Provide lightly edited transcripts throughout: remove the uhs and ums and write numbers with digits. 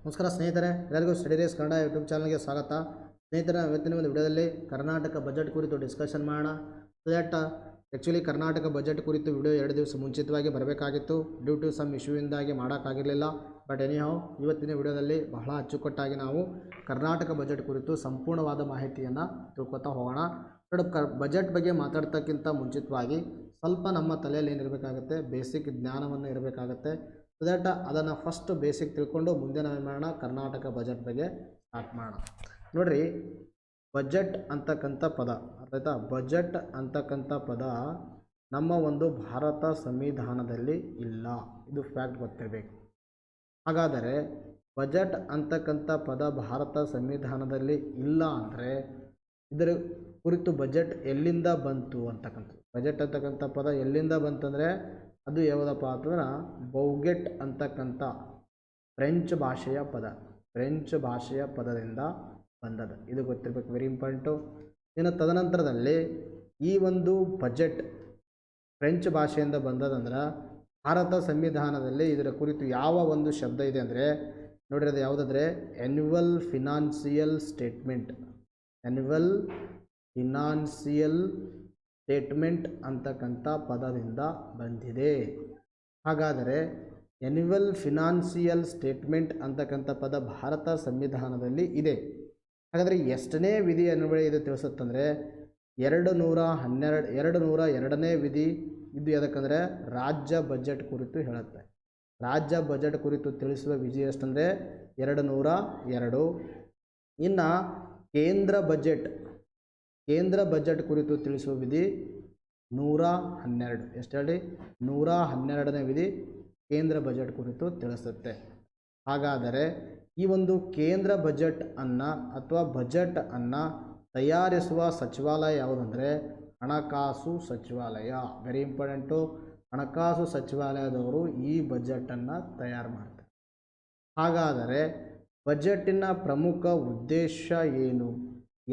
ನಮಸ್ಕಾರ ಸ್ನೇಹಿತರೆ, ಎಲ್ಲರಿಗೂ ಸ್ಟಡಿ ರೇಸ್ ಕನ್ನಡ ಯೂಟ್ಯೂಬ್ ಚಾನಲ್ಗೆ ಸ್ವಾಗತ. ಸ್ನೇಹಿತರೆ, ಇವತ್ತಿನ ಒಂದು ವಿಡಿಯೋದಲ್ಲಿ ಕರ್ನಾಟಕ ಬಜೆಟ್ ಕುರಿತು ಡಿಸ್ಕಷನ್ ಮಾಡೋಣ. So that actually Karnataka budget ಕುರಿತು ವಿಡಿಯೋ 2 ದಿವಸ ಮುಂಚಿತವಾಗಿ ಬರಬೇಕಾಗಿತ್ತು. ಡ್ಯೂ ಟು ಸಮ್ ಇಶ್ಯೂಯಿಂದಾಗಿ ಮಾಡೋಕ್ಕಾಗಿರಲಿಲ್ಲ. ಬಟ್ ಎನಿಹೌ ಇವತ್ತಿನ ವಿಡಿಯೋದಲ್ಲಿ ಬಹಳ ಅಚ್ಚುಕಟ್ಟಾಗಿ ನಾವು ಕರ್ನಾಟಕ ಬಜೆಟ್ ಕುರಿತು ಸಂಪೂರ್ಣವಾದ ಮಾಹಿತಿಯನ್ನು ತಿಳ್ಕೊತಾ ಹೋಗೋಣ. ಬಜೆಟ್ ಬಗ್ಗೆ ಮಾತಾಡ್ತಕ್ಕಿಂತ ಮುಂಚಿತವಾಗಿ ಸ್ವಲ್ಪ ನಮ್ಮ ತಲೆಯಲ್ಲಿ ಏನಿರಬೇಕಾಗುತ್ತೆ, ಬೇಸಿಕ್ ಜ್ಞಾನವನ್ನು ಇರಬೇಕಾಗುತ್ತೆ. ಸೊ ದಟ್ ಅದನ್ನು ಫಸ್ಟ್ ಬೇಸಿಕ್ ತಿಳ್ಕೊಂಡು ಮುಂದೆ ನಾವೇನು ಮಾಡೋಣ, ಕರ್ನಾಟಕ ಬಜೆಟ್ ಬಗ್ಗೆ ಸ್ಟಾರ್ಟ್ ಮಾಡೋಣ. ನೋಡಿರಿ, ಬಜೆಟ್ ಅಂತಕ್ಕಂಥ ಪದ ಅರ್ಥಾಯ್ತಾ? ಬಜೆಟ್ ಅಂತಕ್ಕಂಥ ಪದ ನಮ್ಮ ಒಂದು ಭಾರತ ಸಂವಿಧಾನದಲ್ಲಿ ಇಲ್ಲ, ಇದು ಫ್ಯಾಕ್ಟ್ ಗೊತ್ತಿರಬೇಕು. ಹಾಗಾದರೆ ಬಜೆಟ್ ಅಂತಕ್ಕಂಥ ಪದ ಭಾರತ ಸಂವಿಧಾನದಲ್ಲಿ ಇಲ್ಲ ಅಂದರೆ ಇದರ ಕುರಿತು ಬಜೆಟ್ ಎಲ್ಲಿಂದ ಬಂತು ಅಂತಕ್ಕಂಥದ್ದು. ಬಜೆಟ್ ಅಂತಕ್ಕಂಥ ಪದ ಎಲ್ಲಿಂದ ಬಂತಂದರೆ ಅದು ಯಾವುದಪ್ಪ ಅಂತಂದ್ರೆ ಬೌಗೆಟ್ ಅಂತಕ್ಕಂಥ ಫ್ರೆಂಚ್ ಭಾಷೆಯ ಪದದಿಂದ ಬಂದದ. ಇದು ಗೊತ್ತಿರಬೇಕು, ವೆರಿ ಇಂಪಾರ್ಟೆಂಟು. ಇನ್ನು ತದನಂತರದಲ್ಲಿ ಈ ಒಂದು ಬಜೆಟ್ ಫ್ರೆಂಚ್ ಭಾಷೆಯಿಂದ ಬಂದದಂದ್ರೆ ಭಾರತ ಸಂವಿಧಾನದಲ್ಲಿ ಇದರ ಕುರಿತು ಯಾವ ಒಂದು ಶಬ್ದ ಇದೆ ಅಂದರೆ ನೋಡಿರಿ, ಅದು ಯಾವುದಂದರೆ ಆ್ಯನ್ಯುವಲ್ ಫಿನಾನ್ಸಿಯಲ್ ಸ್ಟೇಟ್ಮೆಂಟ್ ಅಂತಕ್ಕಂಥ ಪದದಿಂದ ಬಂದಿದೆ. ಹಾಗಾದರೆ ಆ್ಯನ್ಯುವಲ್ ಫಿನಾನ್ಸಿಯಲ್ ಸ್ಟೇಟ್ಮೆಂಟ್ ಅಂತಕ್ಕಂಥ ಪದ ಭಾರತ ಸಂವಿಧಾನದಲ್ಲಿ ಇದೆ. ಹಾಗಾದರೆ ಎಷ್ಟನೇ ವಿಧಿ ಅನ್ವಯ ಇದು ತಿಳಿಸುತ್ತಂದರೆ 202ನೇ ವಿಧಿ. ಇದು ಯಾವುದಕ್ಕಂದರೆ ರಾಜ್ಯ ಬಜೆಟ್ ಕುರಿತು ಹೇಳುತ್ತೆ. ರಾಜ್ಯ ಬಜೆಟ್ ಕುರಿತು ತಿಳಿಸುವ ವಿಧಿ ಎಷ್ಟಂದರೆ 202. ಇನ್ನು ಕೇಂದ್ರ ಬಜೆಟ್ ಕುರಿತು ತಿಳಿಸುವ ವಿಧಿ 112. ಎಷ್ಟು ಹೇಳಿ? 112ನೇ ವಿಧಿ ಕೇಂದ್ರ ಬಜೆಟ್ ಕುರಿತು ತಿಳಿಸುತ್ತೆ. ಹಾಗಾದರೆ ಈ ಒಂದು ಕೇಂದ್ರ ಬಜೆಟ್ ಅನ್ನು ತಯಾರಿಸುವ ಸಚಿವಾಲಯ ಯಾವುದಂದರೆ ಹಣಕಾಸು ಸಚಿವಾಲಯ. Very important. ಹಣಕಾಸು ಸಚಿವಾಲಯದವರು ಈ ಬಜೆಟನ್ನು ತಯಾರು ಮಾಡ್ತಾರೆ. ಹಾಗಾದರೆ ಬಜೆಟಿನ ಪ್ರಮುಖ ಉದ್ದೇಶ ಏನು?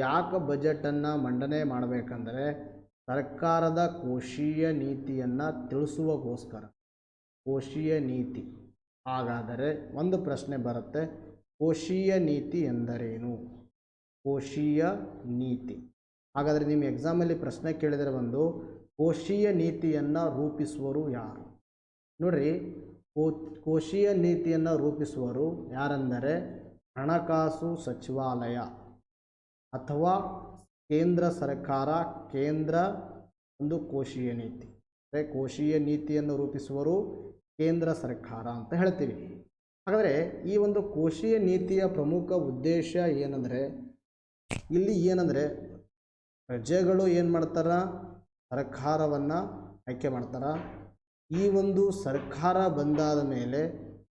ಯಾಕೆ ಬಜೆಟನ್ನು ಮಂಡನೆ ಮಾಡಬೇಕಂದ್ರೆ ಸರ್ಕಾರದ ಕೋಶೀಯ ನೀತಿಯನ್ನು ತಿಳಿಸುವಗೋಸ್ಕರ. ಕೋಶೀಯ ನೀತಿ. ಹಾಗಾದರೆ ಒಂದು ಪ್ರಶ್ನೆ ಬರುತ್ತೆ, ಕೋಶೀಯ ನೀತಿ ಎಂದರೇನು? ಕೋಶೀಯ ನೀತಿ. ಹಾಗಾದರೆ ನಿಮ್ಮ ಎಕ್ಸಾಮಲ್ಲಿ ಪ್ರಶ್ನೆ ಕೇಳಿದರೆ ಒಂದು ಕೋಶೀಯ ನೀತಿಯನ್ನು ರೂಪಿಸುವರು ಯಾರು? ನೋಡಿರಿ, ಕೋಶೀಯ ನೀತಿಯನ್ನು ರೂಪಿಸುವರು ಯಾರೆಂದರೆ ಹಣಕಾಸು ಸಚಿವಾಲಯ ಅಥವಾ ಕೇಂದ್ರ ಸರ್ಕಾರ. ಕೇಂದ್ರ ಒಂದು ಕೋಶೀಯ ನೀತಿ ಅಂದರೆ ಕೋಶೀಯ ನೀತಿಯನ್ನು ರೂಪಿಸುವರು ಕೇಂದ್ರ ಸರ್ಕಾರ ಅಂತ ಹೇಳ್ತೀವಿ. ಹಾಗಾದರೆ ಈ ಒಂದು ಕೋಶೀಯ ನೀತಿಯ ಪ್ರಮುಖ ಉದ್ದೇಶ ಏನಂದರೆ, ಇಲ್ಲಿ ಏನಂದರೆ ಪ್ರಜೆಗಳು ಏನು ಮಾಡ್ತಾರ, ಸರ್ಕಾರವನ್ನು ಆಯ್ಕೆ ಮಾಡ್ತಾರ. ಈ ಒಂದು ಸರ್ಕಾರ ಬಂದಾದ ಮೇಲೆ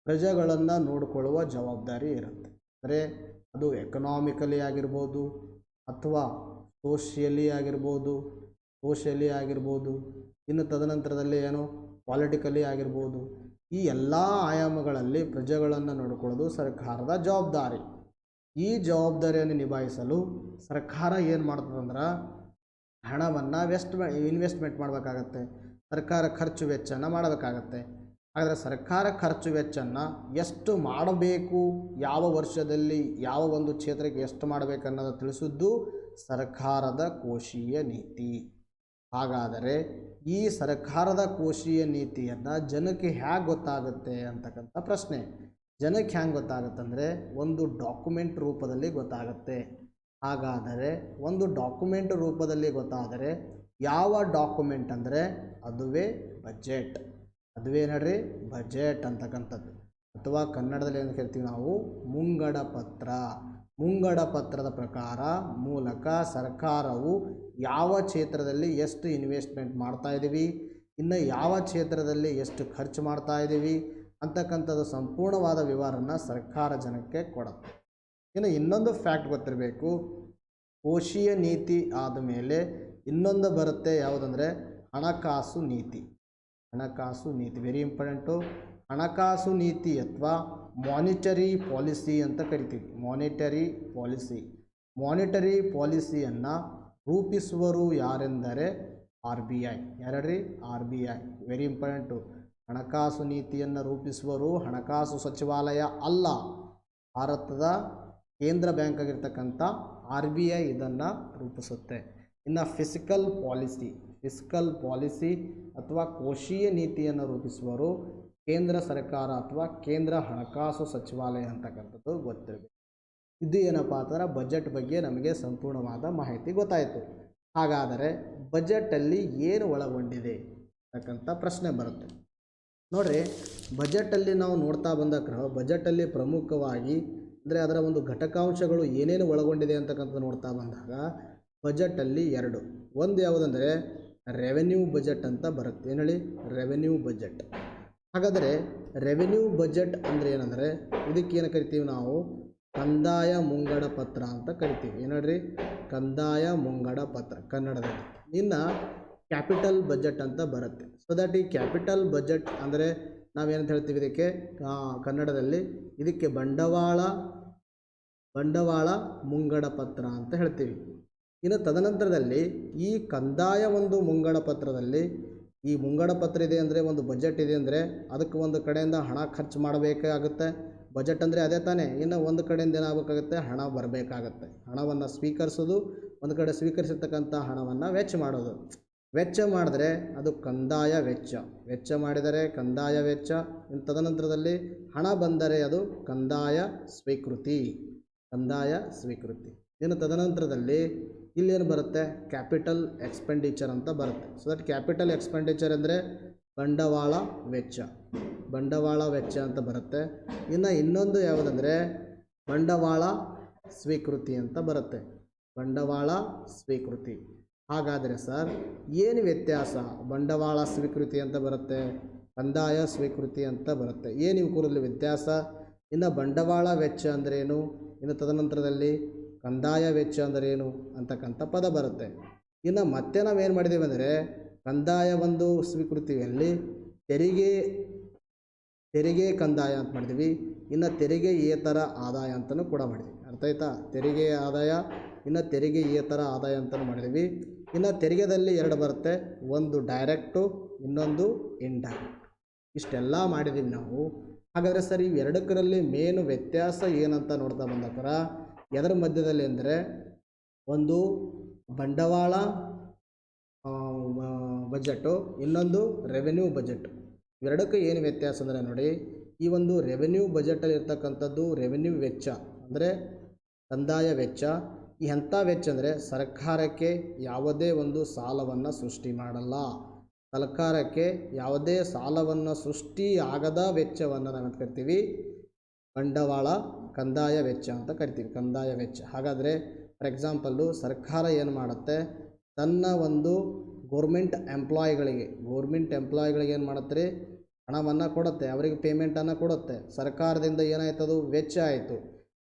ಪ್ರಜೆಗಳನ್ನು ನೋಡಿಕೊಳ್ಳುವ ಜವಾಬ್ದಾರಿ ಇರುತ್ತೆ. ಅಂದರೆ ಅದು ಎಕನಾಮಿಕಲಿ ಆಗಿರ್ಬೋದು ಅಥವಾ ಸೋಷಿಯಲಿ ಆಗಿರ್ಬೋದು, ಇನ್ನು ತದನಂತರದಲ್ಲಿ ಏನು ಪಾಲಿಟಿಕಲಿ ಆಗಿರ್ಬೋದು. ಈ ಎಲ್ಲ ಆಯಾಮಗಳಲ್ಲಿ ಪ್ರಜೆಗಳನ್ನು ನೋಡಿಕೊಳ್ಳೋದು ಸರ್ಕಾರದ ಜವಾಬ್ದಾರಿ. ಈ ಜವಾಬ್ದಾರಿಯನ್ನು ನಿಭಾಯಿಸಲು ಸರ್ಕಾರ ಏನು ಮಾಡ್ತದಂದ್ರೆ ಹಣವನ್ನು ಇನ್ವೆಸ್ಟ್ಮೆಂಟ್ ಮಾಡಬೇಕಾಗತ್ತೆ. ಸರ್ಕಾರ ಖರ್ಚು ವೆಚ್ಚನ ಮಾಡಬೇಕಾಗತ್ತೆ. ಆದರೆ ಸರ್ಕಾರ ಖರ್ಚು ವೆಚ್ಚನ್ನು ಎಷ್ಟು ಮಾಡಬೇಕು, ಯಾವ ವರ್ಷದಲ್ಲಿ ಯಾವ ಒಂದು ಕ್ಷೇತ್ರಕ್ಕೆ ಎಷ್ಟು ಮಾಡಬೇಕನ್ನೋದು ತಿಳಿಸಿದ್ದು ಸರ್ಕಾರದ ಕೋಶೀಯ ನೀತಿ. ಹಾಗಾದರೆ ಈ ಸರ್ಕಾರದ ಕೋಶೀಯ ನೀತಿಯನ್ನು ಜನಕ್ಕೆ ಹೇಗೆ ಗೊತ್ತಾಗುತ್ತೆ ಅಂತಕ್ಕಂಥ ಪ್ರಶ್ನೆ. ಜನಕ್ಕೆ ಹೆಂಗೆ ಗೊತ್ತಾಗುತ್ತಂದರೆ ಒಂದು ಡಾಕ್ಯುಮೆಂಟ್ ರೂಪದಲ್ಲಿ ಗೊತ್ತಾಗುತ್ತೆ. ಹಾಗಾದರೆ ಒಂದು ಡಾಕ್ಯುಮೆಂಟ್ ರೂಪದಲ್ಲಿ ಗೊತ್ತಾದರೆ ಯಾವ ಡಾಕ್ಯುಮೆಂಟ್ ಅಂದರೆ ಅದುವೇ ಬಜೆಟ್. ಅದುವೇ ನೋಡ್ರಿ ಬಜೆಟ್ ಅಂತಕ್ಕಂಥದ್ದು, ಅಥವಾ ಕನ್ನಡದಲ್ಲಿ ಏನು ಹೇಳ್ತೀವಿ ನಾವು ಮುಂಗಡ ಪತ್ರ. ಮುಂಗಡ ಪತ್ರದ ಮೂಲಕ ಸರ್ಕಾರವು ಯಾವ ಕ್ಷೇತ್ರದಲ್ಲಿ ಎಷ್ಟು ಇನ್ವೆಸ್ಟ್ಮೆಂಟ್ ಮಾಡ್ತಾ ಇದ್ದೀವಿ, ಇನ್ನು ಯಾವ ಕ್ಷೇತ್ರದಲ್ಲಿ ಎಷ್ಟು ಖರ್ಚು ಮಾಡ್ತಾ ಇದ್ದೀವಿ ಅಂತಕ್ಕಂಥದ್ದು ಸಂಪೂರ್ಣವಾದ ವಿವರನ ಸರ್ಕಾರ ಜನಕ್ಕೆ ಕೊಡುತ್ತೆ. ಇನ್ನು ಇನ್ನೊಂದು ಫ್ಯಾಕ್ಟ್ ಗೊತ್ತಿರಬೇಕು, ಕೋಶೀಯ ನೀತಿ ಆದಮೇಲೆ ಇನ್ನೊಂದು ಬರುತ್ತೆ ಯಾವುದಂದರೆ ಹಣಕಾಸು ನೀತಿ. Very important. ಹಣಕಾಸು ನೀತಿ ಅಥವಾ ಮಾನಿಟರಿ ಪಾಲಿಸಿ ಅಂತ ಕರಿತೀವಿ. ಮಾನಿಟರಿ ಪಾಲಿಸಿಯನ್ನು ರೂಪಿಸುವರು ಯಾರೆಂದರೆ RBI. ಯಾರ್ರಿ? RBI. Very important. ಹಣಕಾಸು ನೀತಿಯನ್ನು ರೂಪಿಸುವರು ಹಣಕಾಸು ಸಚಿವಾಲಯ ಅಲ್ಲ, ಭಾರತದ ಕೇಂದ್ರ ಬ್ಯಾಂಕ್ ಆಗಿರ್ತಕ್ಕಂಥ RBI ಇದನ್ನು ರೂಪಿಸುತ್ತೆ. ಇನ್ನು ಫಿಸಿಕಲ್ ಪಾಲಿಸಿ ಅಥವಾ ಕೋಶೀಯ ನೀತಿಯನ್ನು ರೂಪಿಸುವವರು ಕೇಂದ್ರ ಸರ್ಕಾರ ಅಥವಾ ಕೇಂದ್ರ ಹಣಕಾಸು ಸಚಿವಾಲಯ ಅಂತಕ್ಕಂಥದ್ದು ಗೊತ್ತಿರಬೇಕು. ಇದು ಏನಪ್ಪ ಅಂತಂದ್ರೆ ಬಜೆಟ್ ಬಗ್ಗೆ ನಮಗೆ ಸಂಪೂರ್ಣವಾದ ಮಾಹಿತಿ ಗೊತ್ತಾಯಿತು. ಹಾಗಾದರೆ ಬಜೆಟಲ್ಲಿ ಏನು ಒಳಗೊಂಡಿದೆ ಅಂತಕ್ಕಂಥ ಪ್ರಶ್ನೆ ಬರುತ್ತೆ. ನೋಡಿರಿ, ಬಜೆಟಲ್ಲಿ ನಾವು ನೋಡ್ತಾ ಬಂದಾಗ ಬಜೆಟಲ್ಲಿ ಪ್ರಮುಖವಾಗಿ ಅಂದರೆ ಅದರ ಒಂದು ಘಟಕಾಂಶಗಳು ಏನೇನು ಒಳಗೊಂಡಿದೆ ಅಂತಕ್ಕಂಥದ್ದು ನೋಡ್ತಾ ಬಂದಾಗ ಬಜೆಟಲ್ಲಿ ಒಂದು ಯಾವುದಂದರೆ ರೆವೆನ್ಯೂ ಬಜೆಟ್ ಅಂತ ಬರುತ್ತೆ. ಏನು ಹೇಳಿ? Revenue budget. ಹಾಗಾದರೆ ರೆವೆನ್ಯೂ ಬಜೆಟ್ ಅಂದರೆ ಏನಂದರೆ ಇದಕ್ಕೇನು ಕರಿತೀವಿ ನಾವು? ಕಂದಾಯ ಮುಂಗಡ ಪತ್ರ ಅಂತ ಕರಿತೀವಿ. ಏನು ಹೇಳ್ರಿ? ಕಂದಾಯ ಮುಂಗಡ ಪತ್ರ ಕನ್ನಡದಲ್ಲಿ. ಇನ್ನು ಕ್ಯಾಪಿಟಲ್ ಬಜೆಟ್ ಅಂತ ಬರುತ್ತೆ. ಸೊ ದಟ್ ಈ ಕ್ಯಾಪಿಟಲ್ ಬಜೆಟ್ ಅಂದರೆ ನಾವೇನಂತ ಹೇಳ್ತೀವಿ ಇದಕ್ಕೆ ಕನ್ನಡದಲ್ಲಿ? ಇದಕ್ಕೆ ಬಂಡವಾಳ ಮುಂಗಡ ಪತ್ರ ಅಂತ ಹೇಳ್ತೀವಿ. ಇನ್ನು ತದನಂತರದಲ್ಲಿ ಈ ಕಂದಾಯ ಒಂದು ಮುಂಗಡ ಪತ್ರದಲ್ಲಿ ಈ ಮುಂಗಡ ಪತ್ರ ಇದೆ ಅಂದರೆ ಒಂದು ಬಜೆಟ್ ಇದೆ ಅಂದರೆ ಅದಕ್ಕೆ ಒಂದು ಕಡೆಯಿಂದ ಹಣ ಖರ್ಚು ಮಾಡಬೇಕಾಗುತ್ತೆ. ಬಜೆಟ್ ಅಂದರೆ ಅದೇ ತಾನೇ. ಇನ್ನು ಒಂದು ಕಡೆಯಿಂದ ಏನಾಗಬೇಕಾಗುತ್ತೆ? ಹಣ ಬರಬೇಕಾಗತ್ತೆ. ಹಣವನ್ನು ಸ್ವೀಕರಿಸೋದು, ಒಂದು ಕಡೆ ಸ್ವೀಕರಿಸಿರ್ತಕ್ಕಂಥ ಹಣವನ್ನು ವೆಚ್ಚ ಮಾಡೋದು. ವೆಚ್ಚ ಮಾಡಿದ್ರೆ ಅದು ಕಂದಾಯ ವೆಚ್ಚ ಮಾಡಿದರೆ ಕಂದಾಯ ವೆಚ್ಚ. ಇನ್ನು ತದನಂತರದಲ್ಲಿ ಹಣ ಬಂದರೆ ಅದು ಕಂದಾಯ ಸ್ವೀಕೃತಿ. ಇನ್ನು ತದನಂತರದಲ್ಲಿ ಇಲ್ಲೇನು ಬರುತ್ತೆ? ಕ್ಯಾಪಿಟಲ್ ಎಕ್ಸ್ಪೆಂಡಿಚರ್ ಅಂತ ಬರುತ್ತೆ. ಸೊ ದಟ್ ಕ್ಯಾಪಿಟಲ್ ಎಕ್ಸ್ಪೆಂಡಿಚರ್ ಅಂದರೆ ಬಂಡವಾಳ ವೆಚ್ಚ ಅಂತ ಬರುತ್ತೆ. ಇನ್ನು ಇನ್ನೊಂದು ಯಾವುದಂದರೆ ಬಂಡವಾಳ ಸ್ವೀಕೃತಿ ಅಂತ ಬರುತ್ತೆ. ಹಾಗಾದರೆ ಸರ್ ಏನು ವ್ಯತ್ಯಾಸ? ಬಂಡವಾಳ ಸ್ವೀಕೃತಿ ಅಂತ ಬರುತ್ತೆ, ಕಂದಾಯ ಸ್ವೀಕೃತಿ ಅಂತ ಬರುತ್ತೆ. ಏನು ಇವು ಕೂಡಲೇ ವ್ಯತ್ಯಾಸ? ಇನ್ನು ಬಂಡವಾಳ ವೆಚ್ಚ ಅಂದ್ರೇನು, ಇನ್ನು ತದನಂತರದಲ್ಲಿ ಕಂದಾಯ ವೆಚ್ಚ ಅಂದ್ರೇನು ಅಂತಕ್ಕಂಥ ಪದ ಬರುತ್ತೆ. ಇನ್ನು ಮತ್ತೆ ನಾವೇನು ಮಾಡಿದ್ದೀವಿ ಅಂದರೆ ಕಂದಾಯ ಒಂದು ಸ್ವೀಕೃತಿಯಲ್ಲಿ ತೆರಿಗೆ ಕಂದಾಯ ಅಂತ ಮಾಡಿದ್ವಿ. ಇನ್ನು ತೆರಿಗೆಯೇತರ ಆದಾಯ ಅಂತಲೂ ಕೂಡ ಮಾಡಿದ್ವಿ. ಅರ್ಥ ಆಯ್ತಾ? ತೆರಿಗೆ ಆದಾಯ, ಇನ್ನು ತೆರಿಗೆಯೇತರ ಆದಾಯ ಅಂತಲೂ ಮಾಡಿದ್ವಿ. ಇನ್ನು ತೆರಿಗೆದಲ್ಲಿ ಬರುತ್ತೆ, ಒಂದು ಡೈರೆಕ್ಟು, ಇನ್ನೊಂದು ಇಂಡೈರೆಕ್ಟ್. ಇಷ್ಟೆಲ್ಲ ಮಾಡಿದ್ದೀವಿ ನಾವು. ಹಾಗಾದರೆ ಸರ್ ಇವೆರಡಕ್ಕರಲ್ಲಿ ಮೇನು ವ್ಯತ್ಯಾಸ ಏನಂತ ನೋಡ್ತಾ ಬಂದಕ್ಕಾರ ಎದರ ಮಧ್ಯದಲ್ಲಿ ಅಂದರೆ ಒಂದು ಬಂಡವಾಳ ಬಜೆಟು, ಇನ್ನೊಂದು ರೆವೆನ್ಯೂ ಬಜೆಟ್. ಇವೆರಡಕ್ಕೂ ಏನು ವ್ಯತ್ಯಾಸ ಅಂದರೆ ನೋಡಿ, ಈ ಒಂದು ರೆವೆನ್ಯೂ ಬಜೆಟಲ್ಲಿ ಇರ್ತಕ್ಕಂಥದ್ದು ರೆವೆನ್ಯೂ ವೆಚ್ಚ ಅಂದರೆ ಕಂದಾಯ ವೆಚ್ಚ. ಈ ಎಂಥ ವೆಚ್ಚ ಅಂದರೆ ಸರ್ಕಾರಕ್ಕೆ ಯಾವುದೇ ಒಂದು ಸಾಲವನ್ನು ಸೃಷ್ಟಿ ಮಾಡಲ್ಲ. ಸರ್ಕಾರಕ್ಕೆ ಯಾವುದೇ ಸಾಲವನ್ನು ಸೃಷ್ಟಿ ಆಗದ ವೆಚ್ಚವನ್ನು ನಾವು ಕರಿತೀವಿ ಕಂದಾಯ ವೆಚ್ಚ ಅಂತ ಕರಿತೀವಿ. ಕಂದಾಯ ವೆಚ್ಚ. ಹಾಗಾದರೆ ಫಾರ್ ಎಕ್ಸಾಂಪಲ್ಲು ಸರ್ಕಾರ ಏನು ಮಾಡುತ್ತೆ? ತನ್ನ ಒಂದು ಗೌರ್ಮೆಂಟ್ ಎಂಪ್ಲಾಯಿಗಳಿಗೆ ಏನು ಮಾಡುತ್ತೆ? ಹಣವನ್ನು ಕೊಡುತ್ತೆ, ಅವರಿಗೆ ಪೇಮೆಂಟನ್ನು ಕೊಡುತ್ತೆ. ಸರ್ಕಾರದಿಂದ ಏನಾಯ್ತದು? ವೆಚ್ಚ ಆಯಿತು.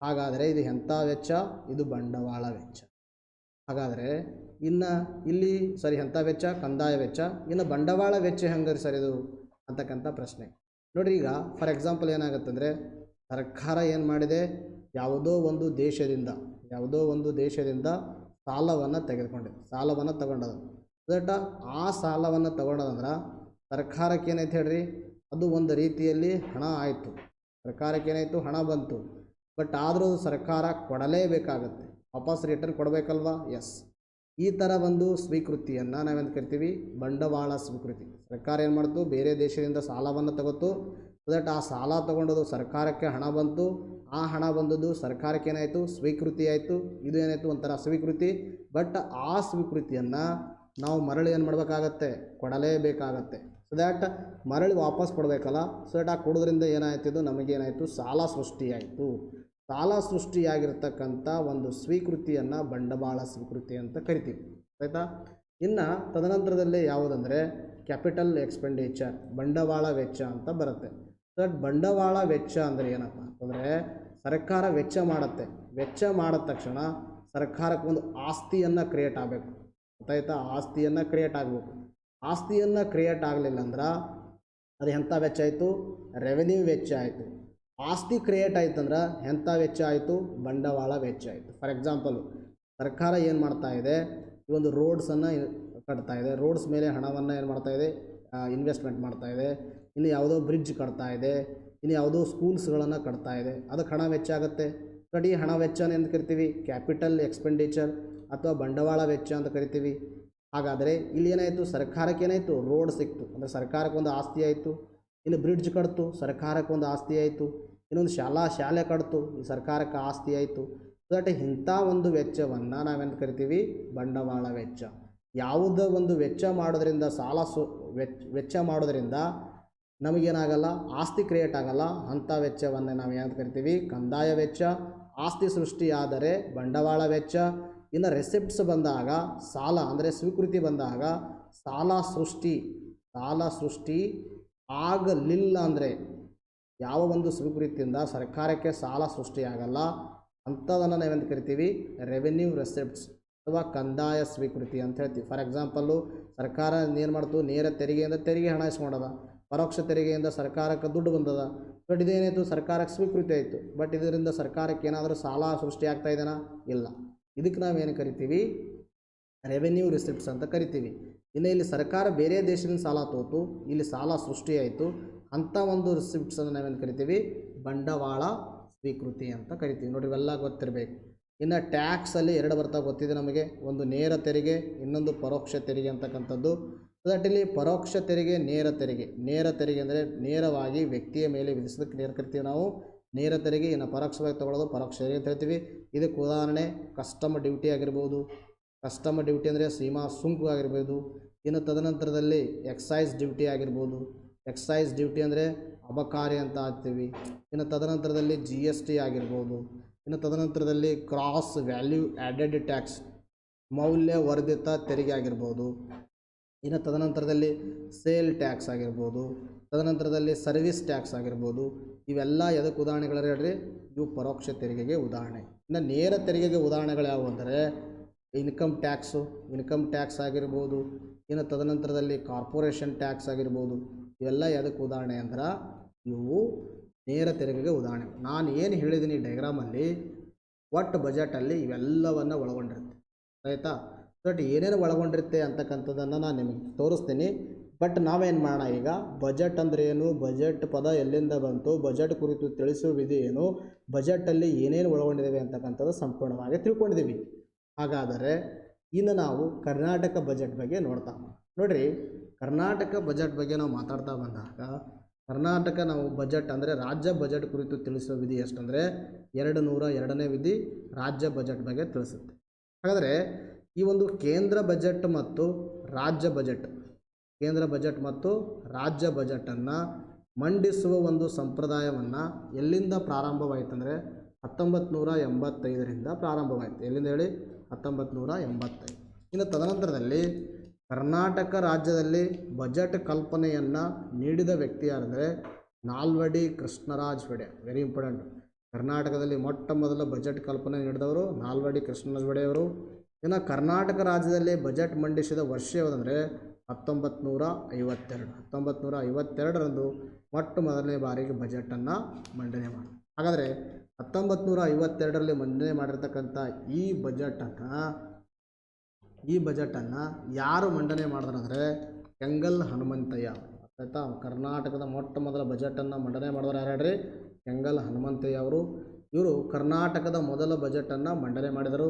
ಹಾಗಾದರೆ ಇದು ಎಂಥ ವೆಚ್ಚ? ಇದು ಬಂಡವಾಳ ವೆಚ್ಚ. ಹಾಗಾದರೆ ಇನ್ನು ಇಲ್ಲಿ ಎಂಥ ವೆಚ್ಚ? ಕಂದಾಯ ವೆಚ್ಚ. ಇನ್ನು ಬಂಡವಾಳ ವೆಚ್ಚ ಹೆಂಗರಿ ಸರ್ ಇದು ಅಂತಕ್ಕಂಥ ಪ್ರಶ್ನೆ. ನೋಡಿರಿ, ಈಗ ಫಾರ್ ಎಕ್ಸಾಂಪಲ್ ಏನಾಗುತ್ತಂದರೆ ಸರ್ಕಾರ ಏನು ಮಾಡಿದೆ? ಯಾವುದೋ ಒಂದು ದೇಶದಿಂದ ಸಾಲವನ್ನು ತಗೊಂಡದು. ದಟ್ ಆ ಸಾಲವನ್ನು ತಗೊಂಡದಂದ್ರೆ ಸರ್ಕಾರಕ್ಕೆ ಏನೈತೆ ಹೇಳ್ರಿ? ಅದು ಒಂದು ರೀತಿಯಲ್ಲಿ ಹಣ ಆಯಿತು. ಸರ್ಕಾರಕ್ಕೆ ಏನಾಯಿತು? ಹಣ ಬಂತು. ಬಟ್ ಆದರೂ ಸರ್ಕಾರ ಕೊಡಲೇಬೇಕಾಗತ್ತೆ, ವಾಪಸ್ ರಿಟರ್ನ್ ಕೊಡಬೇಕಲ್ವಾ? ಎಸ್. ಈ ಥರ ಒಂದು ಸ್ವೀಕೃತಿಯನ್ನು ನಾವೇನು ಕರಿತೀವಿ? ಬಂಡವಾಳ ಸ್ವೀಕೃತಿ. ಸರ್ಕಾರ ಏನು ಮಾಡ್ತು? ಬೇರೆ ದೇಶದಿಂದ ಸಾಲವನ್ನು ತಗೋತು. ಸೊ ದಟ್ ಆ ಸಾಲ ತೊಗೊಂಡದು ಸರ್ಕಾರಕ್ಕೆ ಹಣ ಬಂತು. ಆ ಹಣ ಬಂದದ್ದು ಸರ್ಕಾರಕ್ಕೆ ಏನಾಯಿತು? ಸ್ವೀಕೃತಿ ಆಯಿತು. ಇದು ಏನಾಯಿತು? ಒಂಥರ ಸ್ವೀಕೃತಿ. ಬಟ್ ಆ ಸ್ವೀಕೃತಿಯನ್ನು ನಾವು ಮರಳಿ ಏನು ಮಾಡಬೇಕಾಗತ್ತೆ? ಕೊಡಲೇಬೇಕಾಗತ್ತೆ. ಸೊ ದ್ಯಾಟ್ ಮರಳಿ ವಾಪಸ್ ಕೊಡಬೇಕಲ್ಲ. ಸೊ ದ್ಯಾಟ್ ಆ ಕೊಡೋದ್ರಿಂದ ಏನಾಯ್ತಿದ್ದು? ನಮಗೇನಾಯಿತು? ಸಾಲ ಸೃಷ್ಟಿಯಾಯಿತು. ಸಾಲ ಸೃಷ್ಟಿಯಾಗಿರ್ತಕ್ಕಂಥ ಒಂದು ಸ್ವೀಕೃತಿಯನ್ನು ಬಂಡವಾಳ ಸ್ವೀಕೃತಿ ಅಂತ ಕರಿತೀವಿ. ಆಯಿತಾ? ಇನ್ನು ತದನಂತರದಲ್ಲಿ ಯಾವುದಂದರೆ ಕ್ಯಾಪಿಟಲ್ ಎಕ್ಸ್ಪೆಂಡಿಚರ್, ಬಂಡವಾಳ ವೆಚ್ಚ ಅಂತ ಬರುತ್ತೆ. ಸೊ ದಟ್ ಬಂಡವಾಳ ವೆಚ್ಚ ಅಂದರೆ ಏನಪ್ಪ ಅಂತಂದರೆ ಸರ್ಕಾರ ವೆಚ್ಚ ಮಾಡುತ್ತೆ. ವೆಚ್ಚ ಮಾಡಿದ ತಕ್ಷಣ ಸರ್ಕಾರಕ್ಕೆ ಒಂದು ಆಸ್ತಿಯನ್ನು ಕ್ರಿಯೇಟ್ ಆಗಬೇಕು. ಗೊತ್ತಾಯ್ತಾ? ಆಸ್ತಿಯನ್ನು ಕ್ರಿಯೇಟ್ ಆಗಬೇಕು. ಆಸ್ತಿಯನ್ನು ಕ್ರಿಯೇಟ್ ಆಗಲಿಲ್ಲ ಅಂದ್ರೆ ಅದು ಎಂಥ ವೆಚ್ಚ ಆಯಿತು? ರೆವೆನ್ಯೂ ವೆಚ್ಚ ಆಯಿತು. ಆಸ್ತಿ ಕ್ರಿಯೇಟ್ ಆಯ್ತಂದ್ರೆ ಎಂಥ ವೆಚ್ಚ ಆಯಿತು? ಬಂಡವಾಳ ವೆಚ್ಚ ಆಯಿತು. ಫಾರ್ ಎಕ್ಸಾಂಪಲು ಸರ್ಕಾರ ಏನು ಮಾಡ್ತಾ ಇದೆ? ಈ ಒಂದು ರೋಡ್ಸನ್ನು ಕಟ್ತಾ ಇದೆ. ರೋಡ್ಸ್ ಮೇಲೆ ಹಣವನ್ನು ಏನು ಮಾಡ್ತಾ ಇದೆ? ಇನ್ವೆಸ್ಟ್ಮೆಂಟ್ ಮಾಡ್ತಾ ಇದೆ, ಇನ್ನು ಯಾವುದೋ ಬ್ರಿಡ್ಜ್ ಕಟ್ತಾ ಇದೆ, ಇನ್ನು ಯಾವುದೋ ಸ್ಕೂಲ್ಸ್ಗಳನ್ನು ಕಟ್ತಾ ಇದೆ, ಅದಕ್ಕೆ ಹಣ ವೆಚ್ಚ ಆಗುತ್ತೆ. ಬಟ್ ಈ ಹಣ ವೆಚ್ಚನ ಎಂದು ಕರಿತೀವಿ ಕ್ಯಾಪಿಟಲ್ ಎಕ್ಸ್ಪೆಂಡಿಚರ್ ಅಥವಾ ಬಂಡವಾಳ ವೆಚ್ಚ ಅಂತ ಕರಿತೀವಿ. ಹಾಗಾದರೆ ಇಲ್ಲಿ ಏನಾಯಿತು, ಸರ್ಕಾರಕ್ಕೆ ಏನಾಯಿತು, ರೋಡ್ ಸಿಕ್ತು ಅಂದರೆ ಸರ್ಕಾರಕ್ಕೊಂದು ಆಸ್ತಿ ಆಯಿತು. ಇನ್ನು ಬ್ರಿಡ್ಜ್ ಕಟ್ತು, ಸರ್ಕಾರಕ್ಕೊಂದು ಆಸ್ತಿ ಆಯಿತು. ಇನ್ನೊಂದು ಶಾಲೆ ಕಟ್ತು, ಈ ಸರ್ಕಾರಕ್ಕೆ ಆಸ್ತಿ ಆಯಿತು. ದಟ್ ಇಂಥ ಒಂದು ವೆಚ್ಚವನ್ನು ನಾವೆಂತ ಕರಿತೀವಿ, ಬಂಡವಾಳ ವೆಚ್ಚ. ಯಾವುದೋ ಒಂದು ವೆಚ್ಚ ಮಾಡೋದ್ರಿಂದ ವೆಚ್ಚ ಮಾಡೋದ್ರಿಂದ ನಮಗೇನಾಗಲ್ಲ, ಆಸ್ತಿ ಕ್ರಿಯೇಟ್ ಆಗಲ್ಲ. ಅಂಥ ವೆಚ್ಚವನ್ನು ನಾವು ಏನಂತ ಕರಿತೀವಿ, ಕಂದಾಯ ವೆಚ್ಚ. ಆಸ್ತಿ ಸೃಷ್ಟಿಯಾದರೆ ಬಂಡವಾಳ ವೆಚ್ಚ. ಇನ್ನು ರೆಸಿಪ್ಟ್ಸ್ ಬಂದಾಗ, ಸಾಲ ಅಂದರೆ ಸ್ವೀಕೃತಿ ಬಂದಾಗ ಸಾಲ ಸೃಷ್ಟಿ ಆಗಲಿಲ್ಲ ಅಂದರೆ ಯಾವ ಒಂದು ಸ್ವೀಕೃತಿಯಿಂದ ಸರ್ಕಾರಕ್ಕೆ ಸಾಲ ಸೃಷ್ಟಿಯಾಗಲ್ಲ ಅಂಥದನ್ನು ನಾವೆಂತ ಕರಿತೀವಿ, ರೆವೆನ್ಯೂ ರೆಸಿಪ್ಟ್ಸ್ ಅಥವಾ ಕಂದಾಯ ಸ್ವೀಕೃತಿ ಅಂತ ಹೇಳ್ತೀವಿ. ಫಾರ್ ಎಕ್ಸಾಂಪಲ್ಲು, ಸರ್ಕಾರ ಏನು ಮಾಡ್ತು, ನೇರ ತೆರಿಗೆಯಿಂದ ತೆರಿಗೆ ಹಣ ಇಸ್ಕೊಂಡದ, ಪರೋಕ್ಷ ತೆರಿಗೆಯಿಂದ ಸರ್ಕಾರಕ್ಕೆ ದುಡ್ಡು ಬಂದದ. ಬಟ್ ಇದೇನಾಯಿತು, ಸರ್ಕಾರಕ್ಕೆ ಸ್ವೀಕೃತಿ ಆಯಿತು. ಬಟ್ ಇದರಿಂದ ಸರ್ಕಾರಕ್ಕೆ ಏನಾದರೂ ಸಾಲ ಸೃಷ್ಟಿ ಆಗ್ತಾ ಇದೆಯಾ, ಇಲ್ಲ. ಇದಕ್ಕೆ ನಾವೇನು ಕರಿತೀವಿ, ರೆವೆನ್ಯೂ ರಿಸಿಪ್ಟ್ಸ್ ಅಂತ ಕರಿತೀವಿ. ಇನ್ನು ಇಲ್ಲಿ ಸರ್ಕಾರ ಬೇರೆ ದೇಶದಿಂದ ಸಾಲ ತೋತು, ಇಲ್ಲಿ ಸಾಲ ಸೃಷ್ಟಿಯಾಯಿತು, ಅಂಥ ಒಂದು ರಿಸಿಪ್ಟ್ಸನ್ನು ನಾವೇನು ಕರಿತೀವಿ, ಬಂಡವಾಳ ಸ್ವೀಕೃತಿ ಅಂತ ಕರಿತೀವಿ. ನೋಡಿರಿ, ಇವೆಲ್ಲ ಗೊತ್ತಿರಬೇಕು. ಇನ್ನು ಟ್ಯಾಕ್ಸಲ್ಲಿ ಎರಡು ಬರ್ತಾ ಗೊತ್ತಿದೆ ನಮಗೆ, ಒಂದು ನೇರ ತೆರಿಗೆ, ಇನ್ನೊಂದು ಪರೋಕ್ಷ ತೆರಿಗೆ ಅಂತಕ್ಕಂಥದ್ದು. ದಟ್ ಇಲ್ಲಿ ಪರೋಕ್ಷ ತೆರಿಗೆ, ನೇರ ತೆರಿಗೆ ಅಂದರೆ ನೇರವಾಗಿ ವ್ಯಕ್ತಿಯ ಮೇಲೆ ವಿಧಿಸೋದಕ್ಕೆ ನೇರ ಕರಿತೀವಿ ನಾವು ನೇರ ತೆರಿಗೆ. ಇನ್ನು ಪರೋಕ್ಷವಾಗಿ ತೊಗೊಳ್ಳೋದು ಪರೋಕ್ಷ ತೆರಿಗೆ ಅಂತ ಹೇಳ್ತೀವಿ. ಇದಕ್ಕೆ ಉದಾಹರಣೆ ಕಸ್ಟಮ್ ಡ್ಯೂಟಿ ಆಗಿರ್ಬೋದು. ಕಸ್ಟಮ್ ಡ್ಯೂಟಿ ಅಂದರೆ ಸೀಮಾ ಸುಂಕು ಆಗಿರ್ಬೋದು. ಇನ್ನು ತದನಂತರದಲ್ಲಿ ಎಕ್ಸೈಸ್ ಡ್ಯೂಟಿ ಆಗಿರ್ಬೋದು. ಎಕ್ಸೈಸ್ ಡ್ಯೂಟಿ ಅಂದರೆ ಅಬಕಾರಿ ಅಂತ ಹಾಕ್ತೀವಿ. ಇನ್ನು ತದನಂತರದಲ್ಲಿ GST ಆಗಿರ್ಬೋದು. ಇನ್ನು ತದನಂತರದಲ್ಲಿ ಕ್ರಾಸ್ ವ್ಯಾಲ್ಯೂ ಆ್ಯಡೆಡ್ ಟ್ಯಾಕ್ಸ್, ಮೌಲ್ಯವರ್ಧಿತ ತೆರಿಗೆ ಆಗಿರ್ಬೋದು. ಇನ್ನು ತದನಂತರದಲ್ಲಿ ಸೇಲ್ ಟ್ಯಾಕ್ಸ್ ಆಗಿರ್ಬೋದು. ತದನಂತರದಲ್ಲಿ ಸರ್ವಿಸ್ ಟ್ಯಾಕ್ಸ್ ಆಗಿರ್ಬೋದು. ಇವೆಲ್ಲ ಎದಕ್ಕೆ ಉದಾಹರಣೆಗಳು ಹೇಳ್ರಿ, ಇವು ಪರೋಕ್ಷ ತೆರಿಗೆಗೆ ಉದಾಹರಣೆ. ಇನ್ನು ನೇರ ತೆರಿಗೆಗೆ ಉದಾಹರಣೆಗಳು ಯಾವುವು ಅಂದರೆ ಇನ್ಕಮ್ ಟ್ಯಾಕ್ಸ್ ಆಗಿರ್ಬೋದು. ಇನ್ನು ತದನಂತರದಲ್ಲಿ ಕಾರ್ಪೊರೇಷನ್ ಟ್ಯಾಕ್ಸ್ ಆಗಿರ್ಬೋದು. ಇವೆಲ್ಲ ಎದಕ್ಕೆ ಉದಾಹರಣೆ ಅಂದ್ರೆ ಇವು ನೇರ ತೆರಿಗೆಗೆ ಉದಾಹರಣೆ. ನಾನು ಏನು ಹೇಳಿದ್ದೀನಿ ಡಯಾಗ್ರಾಮಲ್ಲಿ, ಒಟ್ಟು ಬಜೆಟಲ್ಲಿ ಇವೆಲ್ಲವನ್ನು ಒಳಗೊಂಡಿರುತ್ತೆ, ಆಯಿತಾ. ಬಟ್ ಏನೇನು ಒಳಗೊಂಡಿರುತ್ತೆ ಅಂತಕ್ಕಂಥದ್ದನ್ನು ನಾನು ನಿಮಗೆ ತೋರಿಸ್ತೀನಿ. ಬಟ್ ನಾವೇನು ಮಾಡೋಣ ಈಗ, ಬಜೆಟ್ ಅಂದರೆ ಏನು, ಬಜೆಟ್ ಪದ ಎಲ್ಲಿಂದ ಬಂತು, ಬಜೆಟ್ ಕುರಿತು ತಿಳಿಸುವ ವಿಧಿ ಏನು, ಬಜೆಟಲ್ಲಿ ಏನೇನು ಒಳಗೊಂಡಿದ್ದೇವೆ ಅಂತಕ್ಕಂಥದ್ದು ಸಂಪೂರ್ಣವಾಗಿ ತಿಳ್ಕೊಂಡಿದ್ದೀವಿ. ಹಾಗಾದರೆ ಇನ್ನು ನಾವು ಕರ್ನಾಟಕ ಬಜೆಟ್ ಬಗ್ಗೆ ನೋಡ್ತಾ ನೋಡಿರಿ. ಕರ್ನಾಟಕ ಬಜೆಟ್ ಬಗ್ಗೆ ನಾವು ಮಾತಾಡ್ತಾ ಬಂದಾಗ, ಕರ್ನಾಟಕ ನಾವು ಬಜೆಟ್ ಅಂದರೆ ರಾಜ್ಯ ಬಜೆಟ್ ಕುರಿತು ತಿಳಿಸುವ ವಿಧಿ ಎಷ್ಟಂದರೆ 202ನೇ ವಿಧಿ ರಾಜ್ಯ ಬಜೆಟ್ ಬಗ್ಗೆ ತಿಳಿಸುತ್ತೆ. ಹಾಗಾದರೆ ಈ ಒಂದು ಕೇಂದ್ರ ಬಜೆಟ್ ಮತ್ತು ರಾಜ್ಯ ಬಜೆಟನ್ನು ಮಂಡಿಸುವ ಒಂದು ಸಂಪ್ರದಾಯವನ್ನು ಎಲ್ಲಿಂದ ಪ್ರಾರಂಭವಾಯಿತಂದರೆ 1985ರಿಂದ ಪ್ರಾರಂಭವಾಯಿತು. ಎಲ್ಲಿಂದ ಹೇಳಿ, 1985. ಇನ್ನು ತದನಂತರದಲ್ಲಿ ಕರ್ನಾಟಕ ರಾಜ್ಯದಲ್ಲಿ ಬಜೆಟ್ ಕಲ್ಪನೆಯನ್ನು ನೀಡಿದ ವ್ಯಕ್ತಿ ಯಾರಂದರೆ ನಾಲ್ವಡಿ ಕೃಷ್ಣರಾಜ ಒಡೆಯರ್. Very important. ಕರ್ನಾಟಕದಲ್ಲಿ ಮೊಟ್ಟ ಮೊದಲ ಬಜೆಟ್ ಕಲ್ಪನೆ ನೀಡಿದವರು ನಾಲ್ವಡಿ ಕೃಷ್ಣರಾಜ ಒಡೆಯವರು. ಇನ್ನು ಕರ್ನಾಟಕ ರಾಜ್ಯದಲ್ಲಿ ಬಜೆಟ್ ಮಂಡಿಸಿದ ವರ್ಷ ಯಾವುದಂದರೆ 1952ರಂದು ಮೊಟ್ಟ ಮೊದಲನೇ ಬಾರಿಗೆ ಬಜೆಟನ್ನು ಮಂಡನೆ ಮಾಡಿ. ಹಾಗಾದರೆ 1952ರಲ್ಲಿ ಮಂಡನೆ ಮಾಡಿರ್ತಕ್ಕಂಥ ಈ ಬಜೆಟನ್ನು ಯಾರು ಮಂಡನೆ ಮಾಡಿದ್ರಂದರೆ ಕೆಂಗಲ್ ಹನುಮಂತಯ್ಯ. ಆಯಿತಾ. ಕರ್ನಾಟಕದ ಮೊಟ್ಟ ಮೊದಲ ಬಜೆಟನ್ನು ಮಂಡನೆ ಮಾಡಿದ್ರು ಯಾರು ಹೇಳ್ರಿ, ಕೆಂಗಲ್ ಹನುಮಂತಯ್ಯ ಅವರು. ಇವರು ಕರ್ನಾಟಕದ ಮೊದಲ ಬಜೆಟನ್ನು ಮಂಡನೆ ಮಾಡಿದರು.